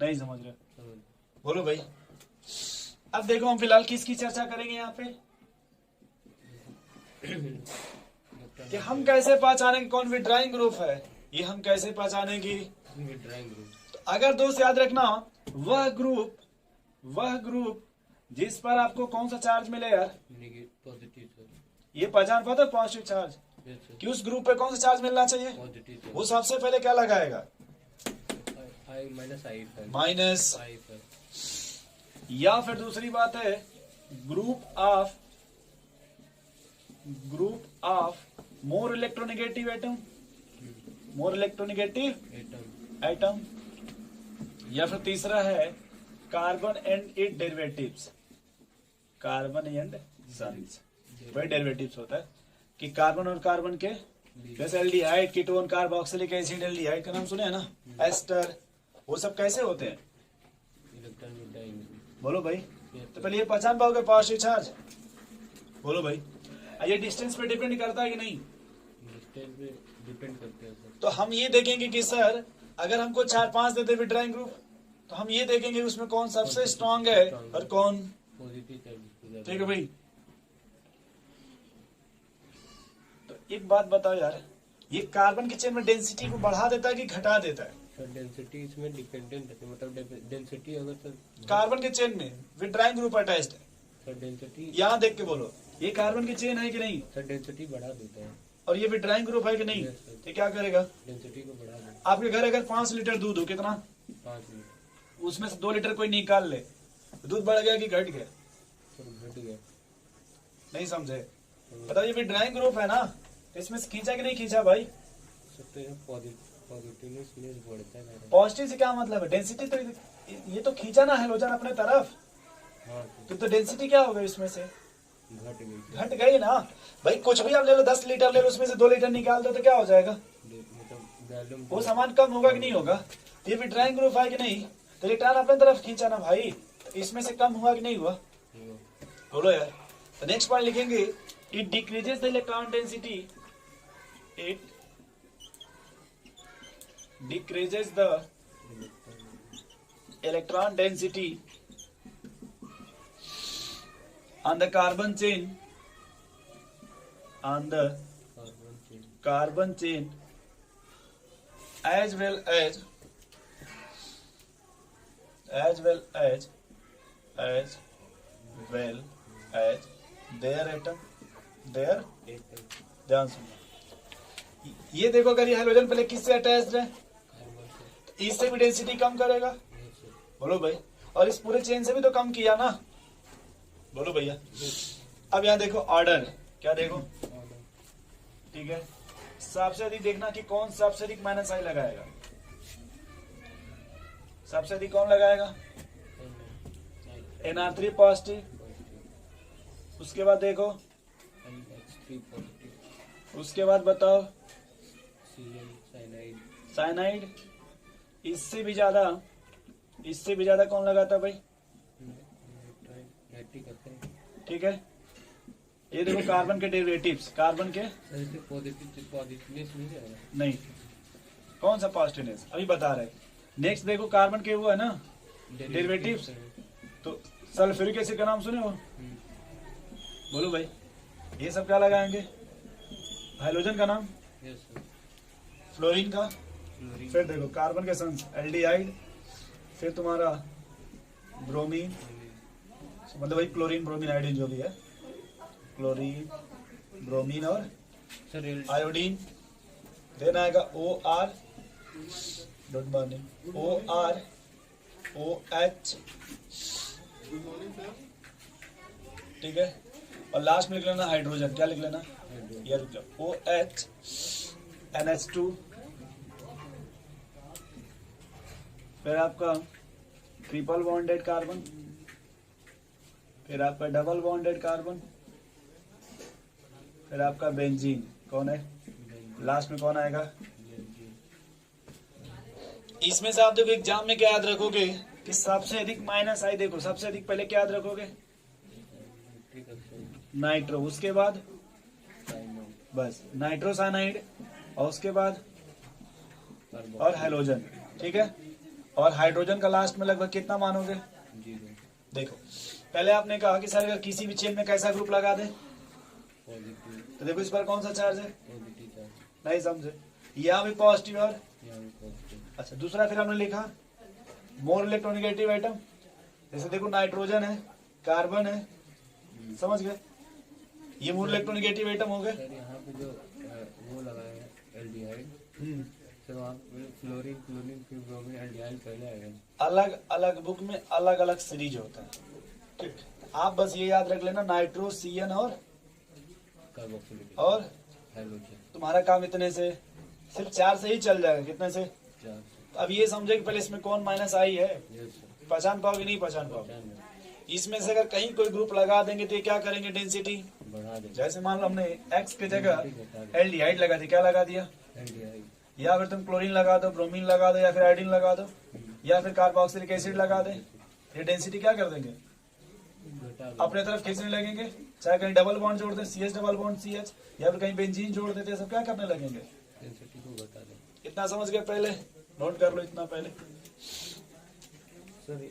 नहीं समझ रहे हो, बोलो भाई। अब देखो हम फिलहाल किसकी चर्चा करेंगे यहाँ पे, कि हम कैसे पहचानेंगे कौन विड्राइंग ग्रुप है, ये हम कैसे पहचानेंगे। Drawing group. तो अगर दोस्त याद रखना, वह ग्रुप जिस पर आपको कौन सा चार्ज मिले यार, पॉजिटिव सर। ये पहचान पाते हो पॉजिटिव चार्ज, यस सर। कि उस ग्रुप पे कौन सा चार्ज मिलना चाहिए, पॉजिटिव सर। वो सबसे पहले क्या लगाएगा, I minus I sir. Minus. I sir. या फिर दूसरी बात है, group of more electronegative atom, more electronegative atom. या फिर तीसरा है carbon and it derivatives, carbon and sons, वही डेरिवेटिव्स होता है कि कार्बन और कार्बन के, जैसे aldehyde, ketone, carboxylic acid, aldehyde का नाम सुने हैं ना, एस्टर, वो सब कैसे होते हैं, इलेक्ट्रॉन विड्राइंग। बोलो भाई। तो पहले ये पहचान पाओगे पॉजिटिव चार्ज, बोलो भाई। ये डिस्टेंस पे डिपेंड करता है कि नहीं, डिस्टेंस पे डिपेंड करते हैं सर। तो हम ये देखेंगे कि सर अगर हमको 4-5 देते विड्राइंग ग्रुप, तो हम ये देखेंगे उसमें कौन सबसे स्ट्रांग है और कौन, पॉजिटिव चार्ज। ठीक है भाई। तो एक बात बताओ यार, ये कार्बन की चेन में डेंसिटी को बढ़ा देता है कि घटा देता है, सर डेंसिटी इसमें डिपेंडेंट है, मतलब डेंसिटी अगर सर कार्बन के चेन में विड्राइंग ग्रुप अटैच्ड है, सर डेंसिटी, यहाँ देख के बोलो, ये कार्बन की चेन है कि नहीं, सर डेंसिटी बढ़ा देता है। और ये विड्राइंग ग्रुप है कि नहीं, Yes, sir. ये क्या करेगा, डेंसिटी को बढ़ा देता आपके घर अगर 5 लीटर दूध हो, कितना, है। 5 मिनट। उसमें से 2 लीटर कोई निकाल ले, दूध बढ़ गया कि घट गया, सर घट गया। नहीं समझे, बताओ ये विड्राइंग ग्रुप है ना, तो इसमें से खींचा कि नहीं खींचा भाई, सर तो पॉजिटिवनेस में बढ़ता है। पॉजिटिव से क्या मतलब है, डेंसिटी तो ये तो खींचा ना हाइड्रोजन अपने तरफ, हाँ तो डेंसिटी क्या हो गई उसमें से, घट गई। घट गई ना भाई। कुछ भी आप ले लो, 10 लीटर ले लो, उसमें से 2 लीटर निकाल दो तो क्या हो जाएगा, मतलब वॉल्यूम वो सामान कम होगा कि नहीं होगा, तो ये विड्राइंग ग्रुप है कि नहीं, तो इलेक्ट्रॉन अपने तरफ खींचा ना भाई, तो इसमें से कम हुआ कि नहीं हुआ, बोलो यार। तो नेक्स्ट पॉइंट लिखेंगे, it decreases the electron density, it decreases the electron density on the carbon chain, on the carbon chain, as well as their atom, their, ध्यान सुनो, ये देखो अगर ये हाइड्रोजन पहले किससे अटैच्ड है, तो इससे भी डेंसिटी कम करेगा, बोलो भाई, और इस पूरे चेन से भी तो कम किया ना, बोलो भैया। अब यहाँ देखो ऑर्डर, क्या देखो, ठीक है, सबसे अधिक देखना कि कौन सबसे अधिक माइनस आई लगाएगा, सबसे अधिक कौन लगाएगा, NR3 पॉजिटिव, उसके बाद देखो, उसके बाद बताओ साइनाइड, इससे भी ज्यादा कौन लगाता भाई, ठीक है। ये देखो कार्बन के डेरिवेटिव्स, कार्बन के नहीं, कौन सा पॉजिटिवनेस अभी बता रहे। नेक्स्ट देखो कार्बन के वो है ना डेरिवेटिव्स, तो सल्फ्यूरिक एसिड का नाम सुने हो, बोलो भाई। ये सब क्या लगाएंगे, हाइड्रोजन का नाम, फ्लोरीन का, फिर देखो कार्बन के संस एल्डिहाइड, फिर तुम्हारा ब्रोमीन, मतलब वही क्लोरीन ब्रोमीन आयोडीन जो भी है, क्लोरीन ब्रोमीन और आयोडीन, देन आएगा OR, dot burning, OR OH, ठीक है, और लास्ट में लिख लेना हाइड्रोजन, क्या लिख लेना, ये रुक जाओ, OH NH2, फिर आपका ट्रिपल बॉन्डेड कार्बन, फिर आपका डबल बॉन्डेड कार्बन, फिर आपका बेंजीन कौन है, लास्ट में कौन आएगा। इसमें से आप देखो एग्जाम में क्या याद रखोगे कि सबसे अधिक माइनस आई, देखो सबसे अधिक पहले क्या याद रखोगे, नाइट्रो, उसके बाद बस नाइट्रोसाइनाइड, और उसके बाद और हैलोजन, ठीक है। और हाइड्रोजन का लास्ट में लगभग कितना मानोगे, देखो पहले आपने कहा कि सर अगर किसी भी चेन में कैसा ग्रुप लगा दे, तो देखो इस पर कौन सा चार्ज है, नहीं समझे, यहाँ भी पॉजिटिव और अच्छा दूसरा फिर हमने लिखा मोर इलेक्ट्रोनेगेटिव आइटम, जैसे देखो नाइट्रोजन है, कार्बन है, समझ गए, ये मोर इलेक्ट्रोनेगेटिव आइटम हो गए। सर यहाँ पे जो वो लगाया है एल्डिहाइड, सर वहाँ पे फ्लोरीन क्लोरीन फिर ब्रोमीन एल्डिहाइड पहले आएगा। अलग अलग बुक में अलग अलग सीरीज होता है, ठीक। आप बस ये याद रख लेना नाइट्रो, CN और कार्बोक्सिलिक और हाइड्रोजन, तुम्हारा काम इतने से सिर्फ 4 से ही चल जाएगा, कितने से। 4 तो अब ये समझे कि पहले इसमें कौन माइनस आई है, से पहचान पाओगे नहीं पहचान पाओगे। 95 इसमें से अगर कहीं कोई ग्रुप लगा देंगे तो ये क्या करेंगे, डेंसिटी बढ़ा देगा, जैसे मान लो हमने X की जगह एल्डिहाइड लगा दी, क्या लगा दिया, एल्डिहाइड या फिर तुम क्लोरीन लगा दो, ब्रोमीन लगा दो, या फिर आयोडीन लगा दो, या फिर कार्बोक्सिलिक एसिड लगा दे, ये डेंसिटी क्या कर देंगे, घटा अपने तरफ खींचने लगेंगे। चाहे कहीं डबल बॉन्ड जोड़ दे, CH डबल बॉन्ड CH, या फिर कहीं बेंजीन जोड़ देते, सब क्या करने लगेंगे, डेंसिटी को घटा देगा। इतना समझ गए, पहले नोट कर लो इतना पहले। सर